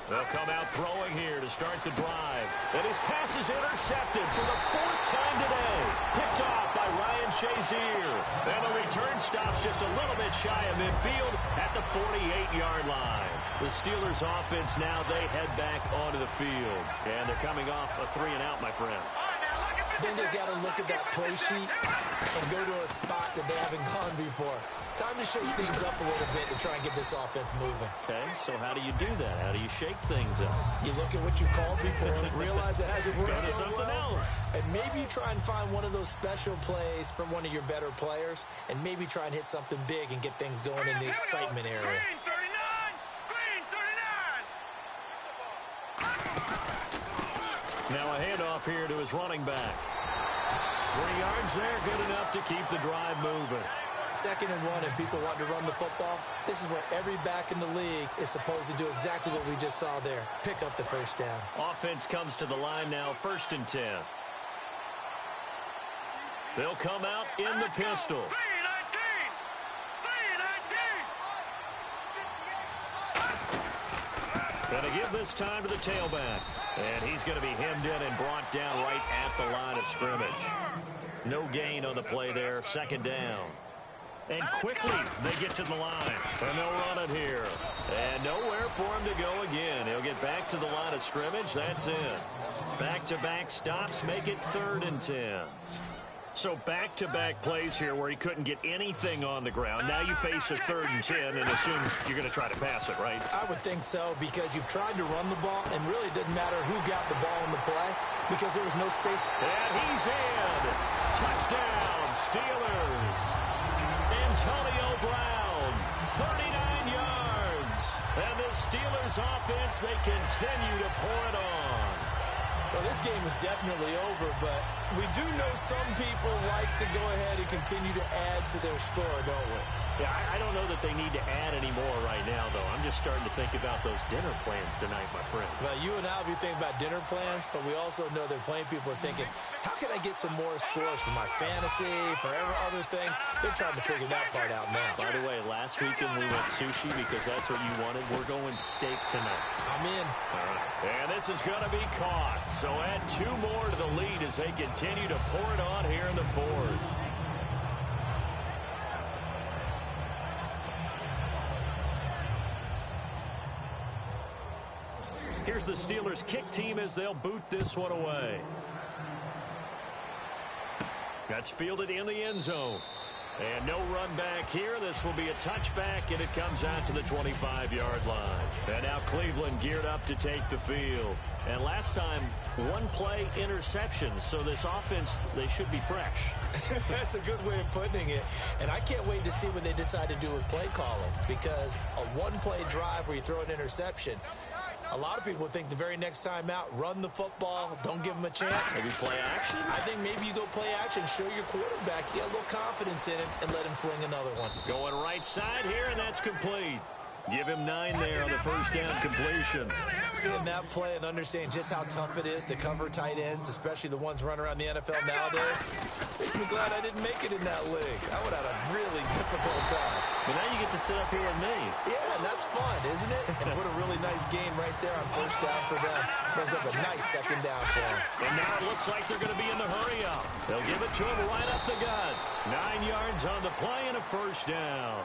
They'll come out throwing here to start the drive. And his pass is intercepted for the 4th time today. Picked off by Ryan Shazier. And the return stops just a little bit shy of midfield at the 48-yard line. The Steelers offense now, they head back onto the field. And they're coming off a 3-and-out, my friend. Then they've got to look at that play sheet and go to a spot that they haven't gone before. Time to shake things up a little bit to try and get this offense moving. Okay, so how do you do that? How do you shake things up? You look at what you called before, realize it hasn't worked Go to so something well, else. and maybe try and find one of those special plays from one of your better players, and maybe try and hit something big and get things going in the excitement area. Now a handoff here to his running back. 3 yards there, good enough to keep the drive moving. 2nd and 1, and people want to run the football. This is where every back in the league is supposed to do exactly what we just saw there. Pick up the first down. Offense comes to the line now, 1st and 10. They'll come out in the pistol. Going to give this time to the tailback. And he's going to be hemmed in and brought down right at the line of scrimmage. No gain on the play there, 2nd down. And quickly, they get to the line. And they'll run it here. And nowhere for him to go again. He'll get back to the line of scrimmage. That's it. Back-to-back stops make it 3rd and 10. So back-to-back plays here where he couldn't get anything on the ground. Now you face a 3rd and 10 and assume you're going to try to pass it, right? I would think so, because you've tried to run the ball, and really didn't matter who got the ball in the play because there was no space. And he's in. Touchdown, Steelers. Antonio Brown, 39 yards. And the Steelers offense, they continue to pour it on. Well, this game is definitely over, but we do know some people like to go ahead and continue to add to their score, don't we? Yeah, I don't know that they need to add any more right now, though. I'm just starting to think about those dinner plans tonight, my friend. Well, you and I will be thinking about dinner plans, but we also know that plenty of people are thinking, how can I get some more scores for my fantasy, for other things? They're trying to figure that part out now. By the way, last weekend we went sushi because that's what you wanted. We're going steak tonight. I'm in. All right. And this is going to be caught. So add 2 more to the lead as they continue to pour it on here in the 4th. Here's the Steelers kick team as they'll boot this one away. That's fielded in the end zone. And no run back here. This will be a touchback, and it comes out to the 25-yard line. And now Cleveland geared up to take the field. And last time, 1 play interception. So this offense, they should be fresh. That's a good way of putting it. And I can't wait to see what they decide to do with play calling, because a 1-play drive where you throw an interception, a lot of people think the very next time out, run the football, don't give them a chance. Maybe play action? I think maybe you go play action, show your quarterback, get a little confidence in him, and let him fling another one. Going right side here, and that's complete. Give him 9 there on the first down completion. Seeing that play and understanding just how tough it is to cover tight ends, especially the ones running around the NFL nowadays, makes me glad I didn't make it in that league. I would have had a really difficult time. But now you get to sit up here with me. Yeah, and that's fun, isn't it? And what a really nice game right there on first down for them. Brings up a nice 2nd down for them. And now it looks like they're going to be in the hurry up. They'll give it to him right up the gut. 9 yards on the play and a first down.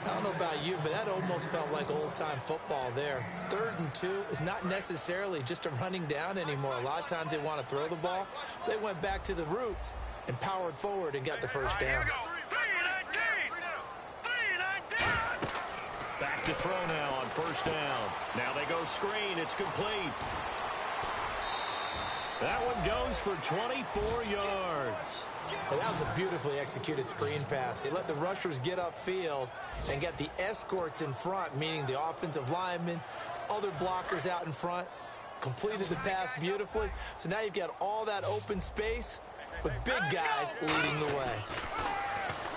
I don't know about you, but that almost felt like old-time football there. 3rd and 2 is not necessarily just a running down anymore. A lot of times they want to throw the ball. They went back to the roots and powered forward and got the first down. Back to throw now on first down. Now they go screen. It's complete. That one goes for 24 yards. Well, that was a beautifully executed screen pass. They let the rushers get upfield and get the escorts in front, meaning the offensive linemen, other blockers out in front, completed the pass beautifully. So now you've got all that open space with big guys leading the way.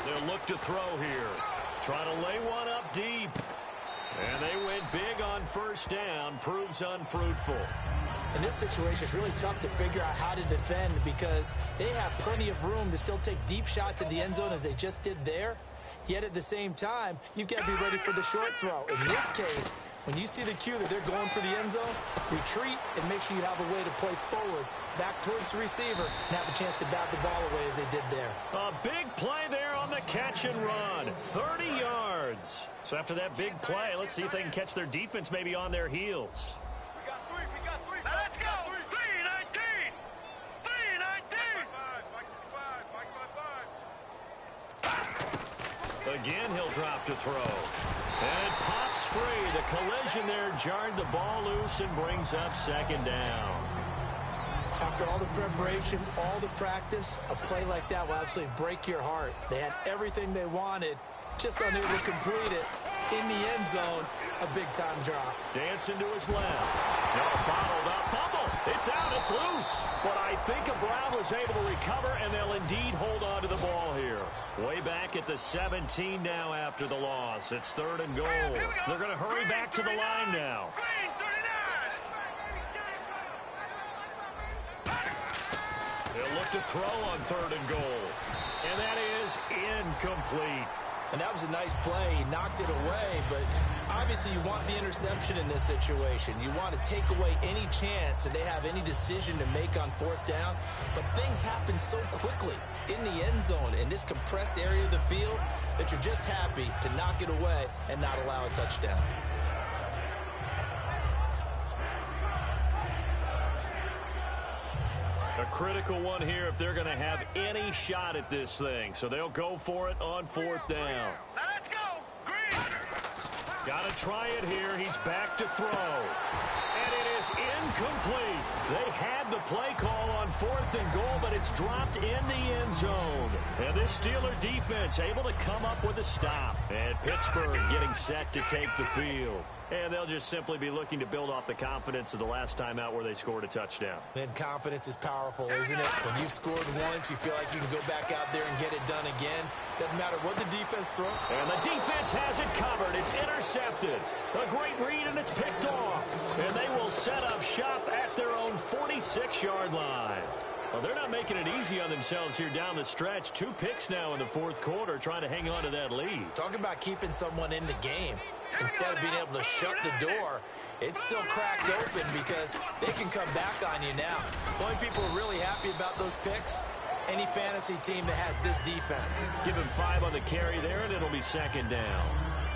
They'll look to throw here. Trying to lay one up deep. And they went big on first down. Proves unfruitful. In this situation, it's really tough to figure out how to defend because they have plenty of room to still take deep shots at the end zone as they just did there. Yet at the same time, you've got to be ready for the short throw. In this case, when you see the cue that they're going for the end zone, retreat and make sure you have a way to play forward, back towards the receiver, and have a chance to bat the ball away as they did there. A big play there on the catch and run. 30 yards. So after that big play, let's see if they can catch their defense maybe on their heels. Let's go! 3-19! 3-19! again, he'll drop to throw. And pops free. The collision there jarred the ball loose and brings up second down. After all the preparation, all the practice, a play like that will absolutely break your heart. They had everything they wanted, just unable to complete it. In the end zone, a big-time drop. Dancing to his left. No, bottled up. Fumble. It's out. It's loose. But I think Brown was able to recover, and they'll indeed hold on to the ball here. Way back at the 17 now after the loss. It's 3rd and goal. They're going to hurry back to the line now. They'll look to throw on 3rd and goal. And that is incomplete. And that was a nice play. He knocked it away, but obviously you want the interception in this situation. You want to take away any chance and they have any decision to make on 4th down. But things happen so quickly in the end zone in this compressed area of the field that you're just happy to knock it away and not allow a touchdown. A critical one here if they're going to have any shot at this thing. So they'll go for it on 4th down. Let's go. Green. Got to try it here. He's back to throw. And it is incomplete. They had the play call on 4th and goal, but it's dropped in the end zone. And this Steeler defense able to come up with a stop. And Pittsburgh getting set to take the field. And they'll just simply be looking to build off the confidence of the last time out where they scored a touchdown. And confidence is powerful, isn't it? When you've scored once, you feel like you can go back out there and get it done again. Doesn't matter what the defense throws. And the defense has it covered. It's intercepted. A great read, and it's picked off. And they will set up shop at their own 46-yard line. Well, they're not making it easy on themselves here down the stretch. 2 picks now in the 4th quarter, trying to hang on to that lead. Talk about keeping someone in the game. Instead of being able to shut the door, it's still cracked open because they can come back on you now. The only people who are really happy about those picks, any fantasy team that has this defense. Give him 5 on the carry there, and it'll be 2nd down.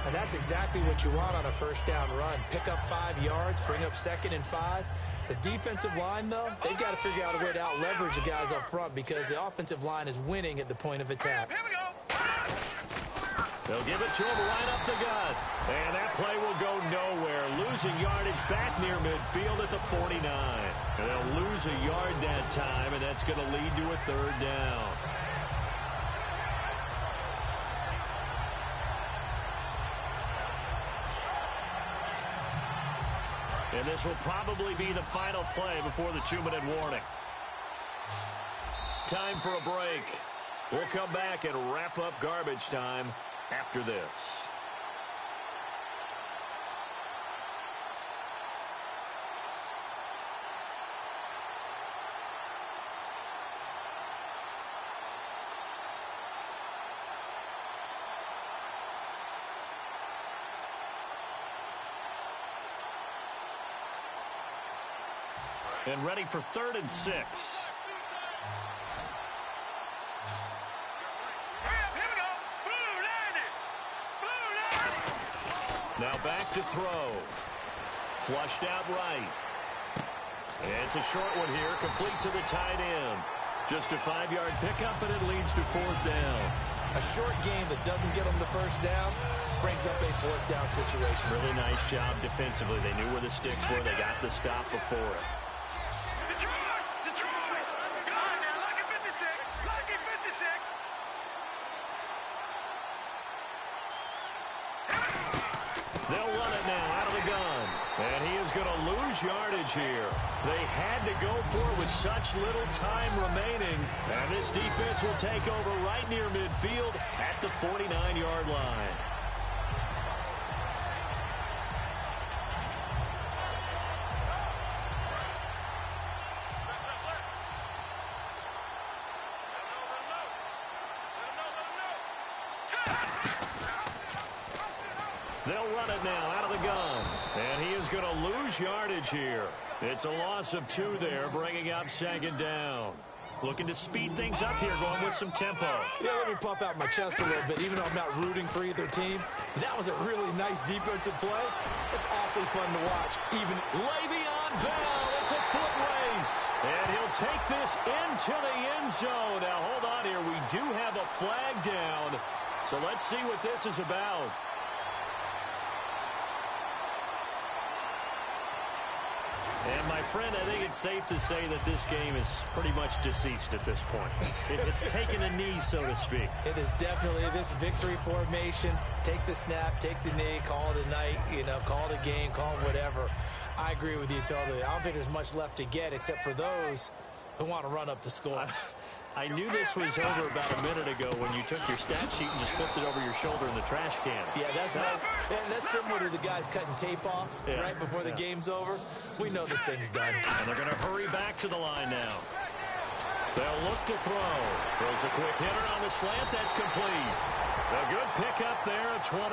And that's exactly what you want on a 1st down run. Pick up 5 yards, bring up 2nd and 5. The defensive line, though, they've got to figure out a way to out-leverage the guys up front because the offensive line is winning at the point of attack. Here we go. They'll give it to him right up the gut. And that play will go nowhere. Losing yardage back near midfield at the 49. And they'll lose a yard that time, and that's going to lead to a 3rd down. And this will probably be the final play before the 2-minute warning. Time for a break. We'll come back and wrap up garbage time after this. And ready for 3rd and 6. Now back to throw. Flushed out right. And it's a short one here, complete to the tight end. Just a 5-yard pickup, and it leads to 4th down. A short game that doesn't get them the 1st down brings up a 4th down situation. Really nice job defensively. They knew where the sticks were. They got the stop before it. They'll run it now out of the gun. And he is going to lose yardage here. They had to go for it with such little time remaining. And this defense will take over right near midfield at the 49-yard line. They'll run it now out of the gun. And he is going to lose yardage here. It's a loss of 2 there, bringing up 2nd down. Looking to speed things up here, going with some tempo. Yeah, let me pump out my chest a little bit, even though I'm not rooting for either team. That was a really nice defensive play. It's awfully fun to watch. Even Le'Veon Bell, it's a foot race. And he'll take this into the end zone. Now, hold on here. We do have a flag down. So let's see what this is about. And, my friend, I think it's safe to say that this game is pretty much deceased at this point. It's taken a knee, so to speak. It is definitely this victory formation. Take the snap, take the knee, call it a night, call it a game, call it whatever. I agree with you totally. I don't think there's much left to get except for those who want to run up the score. I knew this was over about a minute ago when you took your stat sheet and just flipped it over your shoulder in the trash can. Yeah, that's similar to the guys cutting tape off right before the game's over. We know this thing's done. And they're going to hurry back to the line now. They'll look to throw. Throws a quick hitter on the slant. That's complete. A good pickup there at 22.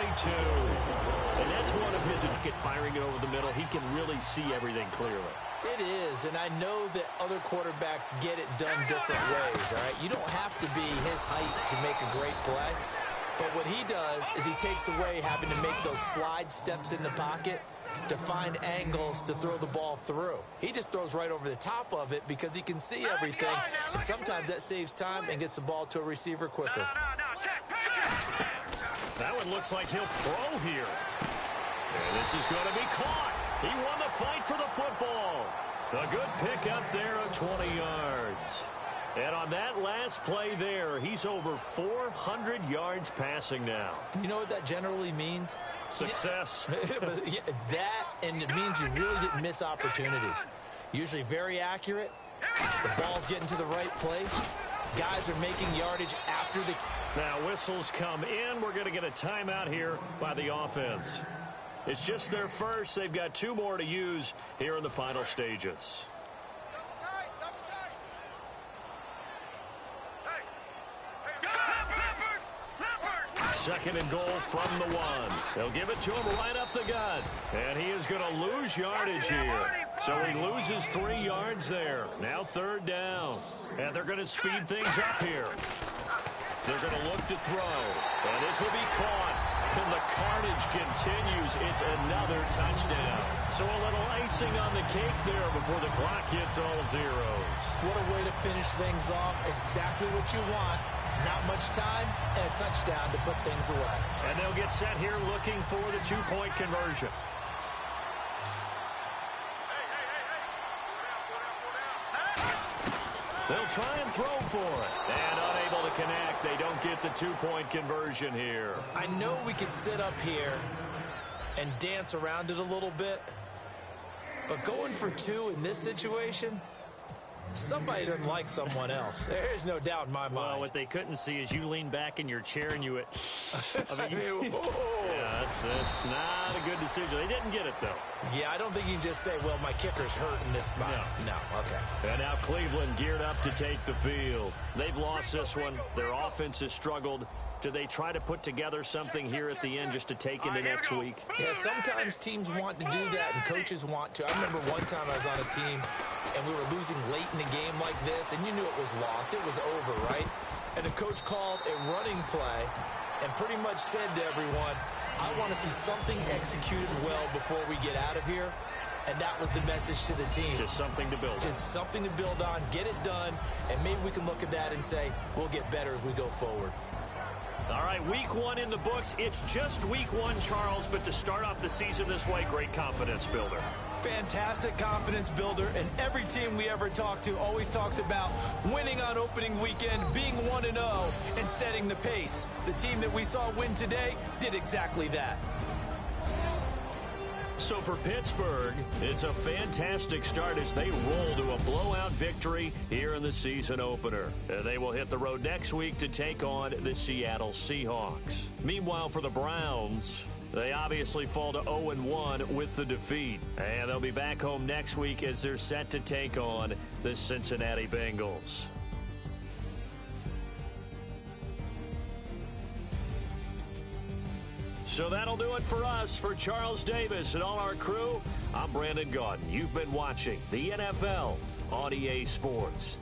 And that's one of his firing it over the middle. He can really see everything clearly. It is, and I know that other quarterbacks get it done different ways, all right? You don't have to be his height to make a great play, but what he does is he takes away having to make those slide steps in the pocket to find angles to throw the ball through. He just throws right over the top of it because he can see everything, and sometimes that saves time and gets the ball to a receiver quicker. That one looks like he'll throw here. And this is going to be caught. He won the fight for the football. A good pickup there of 20 yards. And on that last play there, he's over 400 yards passing now. You know what that generally means? Success. That, and it means you really didn't miss opportunities. Usually very accurate. The ball's getting to the right place. Guys are making yardage after the... Now whistles come in. We're going to get a timeout here by the offense. It's just their first. They've got 2 more to use here in the final stages. Second and goal from the 1. They'll give it to him right up the gut. And he is going to lose yardage here. So he loses 3 yards there. Now 3rd down. And they're going to speed things up here. They're going to look to throw. And this will be caught. And the carnage continues. It's another touchdown. So a little icing on the cake there before the clock hits all zeros. What a way to finish things off. Exactly what you want. Not much time and a touchdown to put things away. And they'll get set here looking for the 2-point conversion. They'll try and throw for it. And unable to connect. They don't get the 2-point conversion here. I know we could sit up here and dance around it a little bit, but going for 2 in this situation, somebody doesn't like someone else. There's no doubt in my mind. Well, what they couldn't see is you lean back in your chair and you... yeah, that's not a good decision. They didn't get it, though. Yeah, I don't think you can just say, well, my kicker's hurt in this spot. No, okay. And now Cleveland geared up to take the field. They've lost this one. Their offense has struggled. Do they try to put together something here at the end just to take into next week? Yeah, sometimes teams want to do that and coaches want to. I remember one time I was on a team and we were losing late in the game like this, and you knew it was lost. It was over, right? And the coach called a running play and pretty much said to everyone, I want to see something executed well before we get out of here. And that was the message to the team. Just something to build on. Just something to build on, get it done, and maybe we can look at that and say, we'll get better as we go forward. All right, week 1 in the books. It's just week 1, Charles, but to start off the season this way, great confidence builder. Fantastic confidence builder, and every team we ever talk to always talks about winning on opening weekend, being 1-0, and setting the pace. The team that we saw win today did exactly that. So for Pittsburgh, it's a fantastic start as they roll to a blowout victory here in the season opener. They will hit the road next week to take on the Seattle Seahawks. Meanwhile, for the Browns, they obviously fall to 0-1 with the defeat. And they'll be back home next week as they're set to take on the Cincinnati Bengals. So that'll do it for us. For Charles Davis and all our crew, I'm Brandon Gaudin. You've been watching the NFL on EA Sports.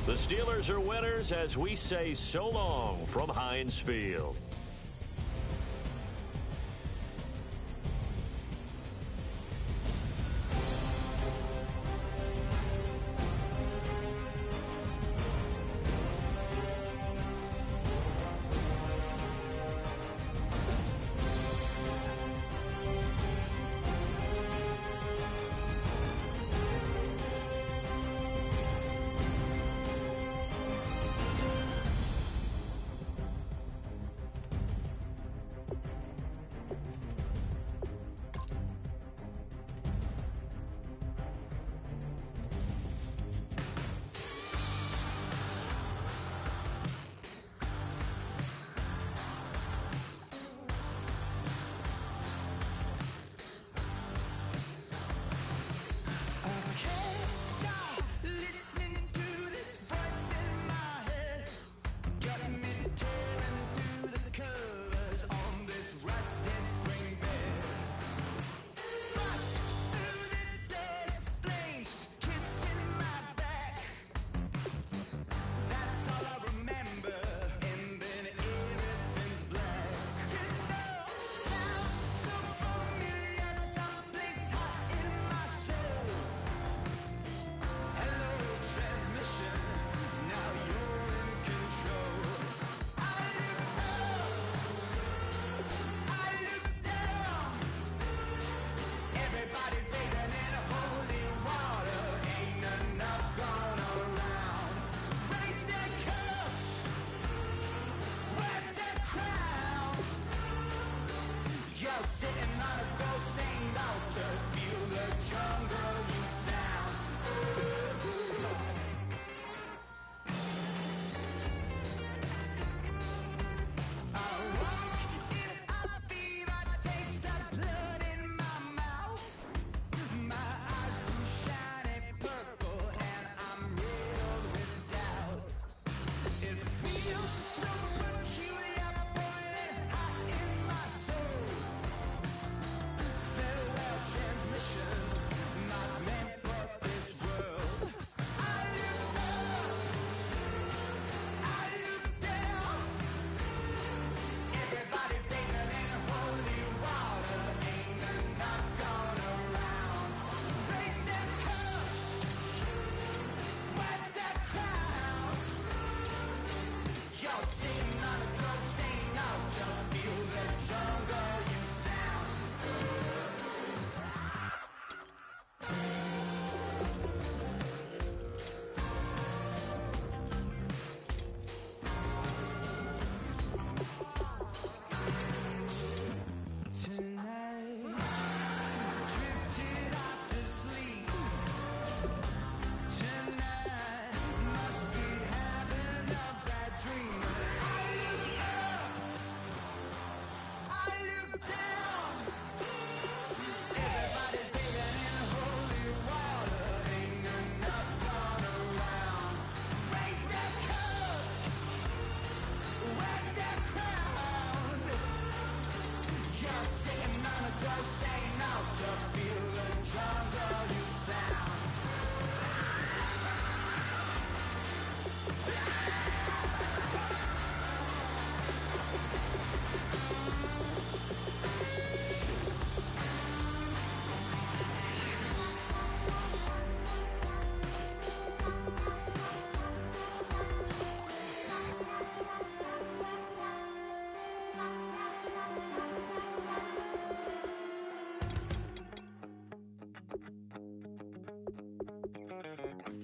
The Steelers are winners as we say so long from Heinz Field.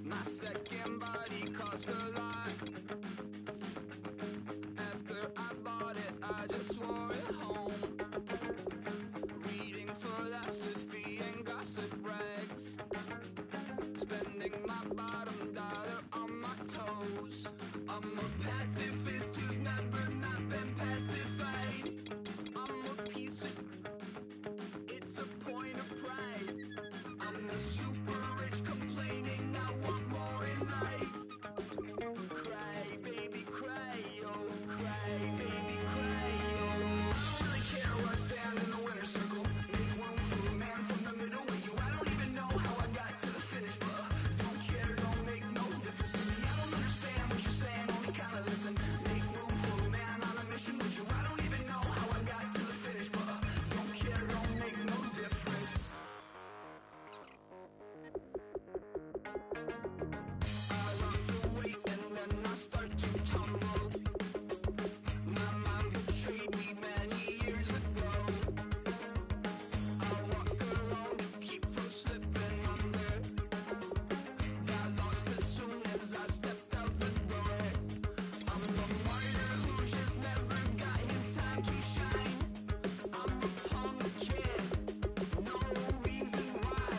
My second body cost a lot. After I bought it, I just wore it home. Reading philosophy and gossip rags. Spending my bottom dollar on my toes. I'm a pacifist who's never not been pacified. I'm a piece of... It's a point of pride. I'm the super rich complaining I want more in life. Cry, baby, cry, oh, cry, baby, cry, oh. I don't really care where I stand in the winner's circle. Make room for a man from the middle with you. I don't even know how I got to the finish, but don't care, don't make no difference to me. I don't understand what you're saying, only kinda listen. Make room for a man on a mission with you. I don't even know how I got to the finish, but don't care, don't make no difference. I lost the weight and then I start to tumble. My mom betrayed me many years ago. I walk alone to keep from slipping under. Got lost as soon as I stepped out the door. I'm the martyr who just never got his time to shine. I'm a punk kid, no reason why.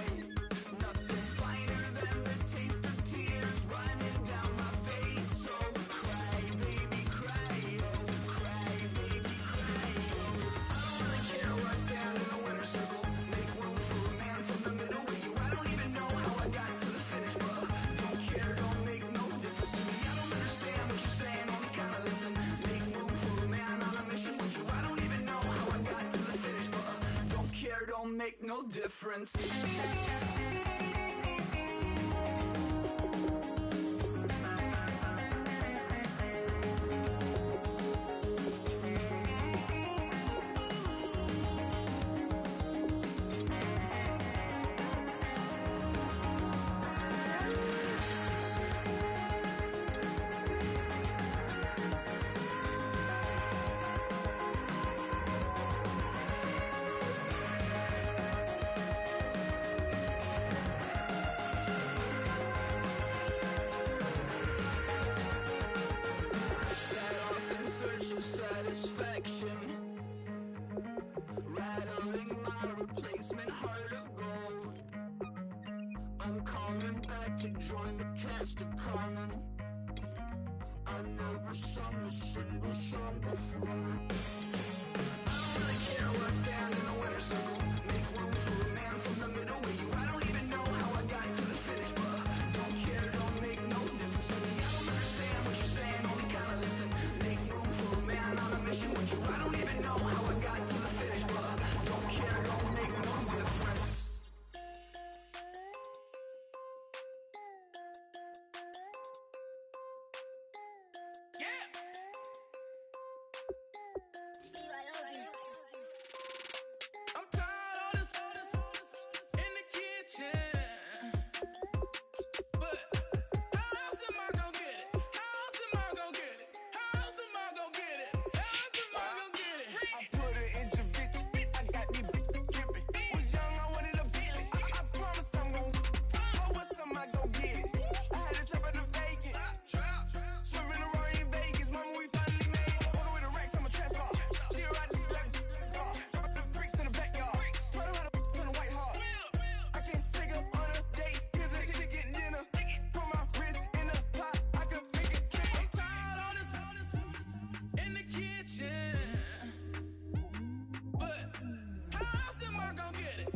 Nothing finer than the taste of tears running down my face. So cry, baby, cry, oh, cry, baby, cry, oh. I don't really care where I stand in the winner's circle. Make room for a man from the middle with you. I don't even know how I got to the finish, but don't care, don't make no difference to me. I don't understand what you're saying, only kinda listen. Make room for a man on a mission with you. I don't even know how I got to the finish, but don't care, don't make no difference. Set off in search of satisfaction, rattling my replacement heart of gold. I'm coming back to join the cast of Carmen. I never sung a single song before. I don't really care where I stand in the winner's circle. Make room for a man from the middle with you. I don't even know how I got to the finish, but don't care, don't make no difference to me. I don't understand what you're saying, only kinda listen. Make room for a man on a mission with you. I don't even know how I got to the finish, but don't care, don't make no difference. Yeah! I'm tired of this in the kitchen. But how else am I gonna get it? How else am I gonna get it? How else am I gonna get it? How else am I gonna get it? I put her in Javinci. I got these bitches dripping. Was young, I wanted a Bentley. I promise I'm gon' go with some, I gon' get it. I had a trap at the vacant. Swerving around in Vegas. Mama, we finally made it. Order with the racks, I'm a trap car. She a ride this black car. Drop the bricks in the backyard. Told her how to on the white heart. I can take her on a date. Here's a chicken dinner. Put my wrist in the pot. I can make it trick. I'm tired of this in the kitchen. But how else am I gonna get it?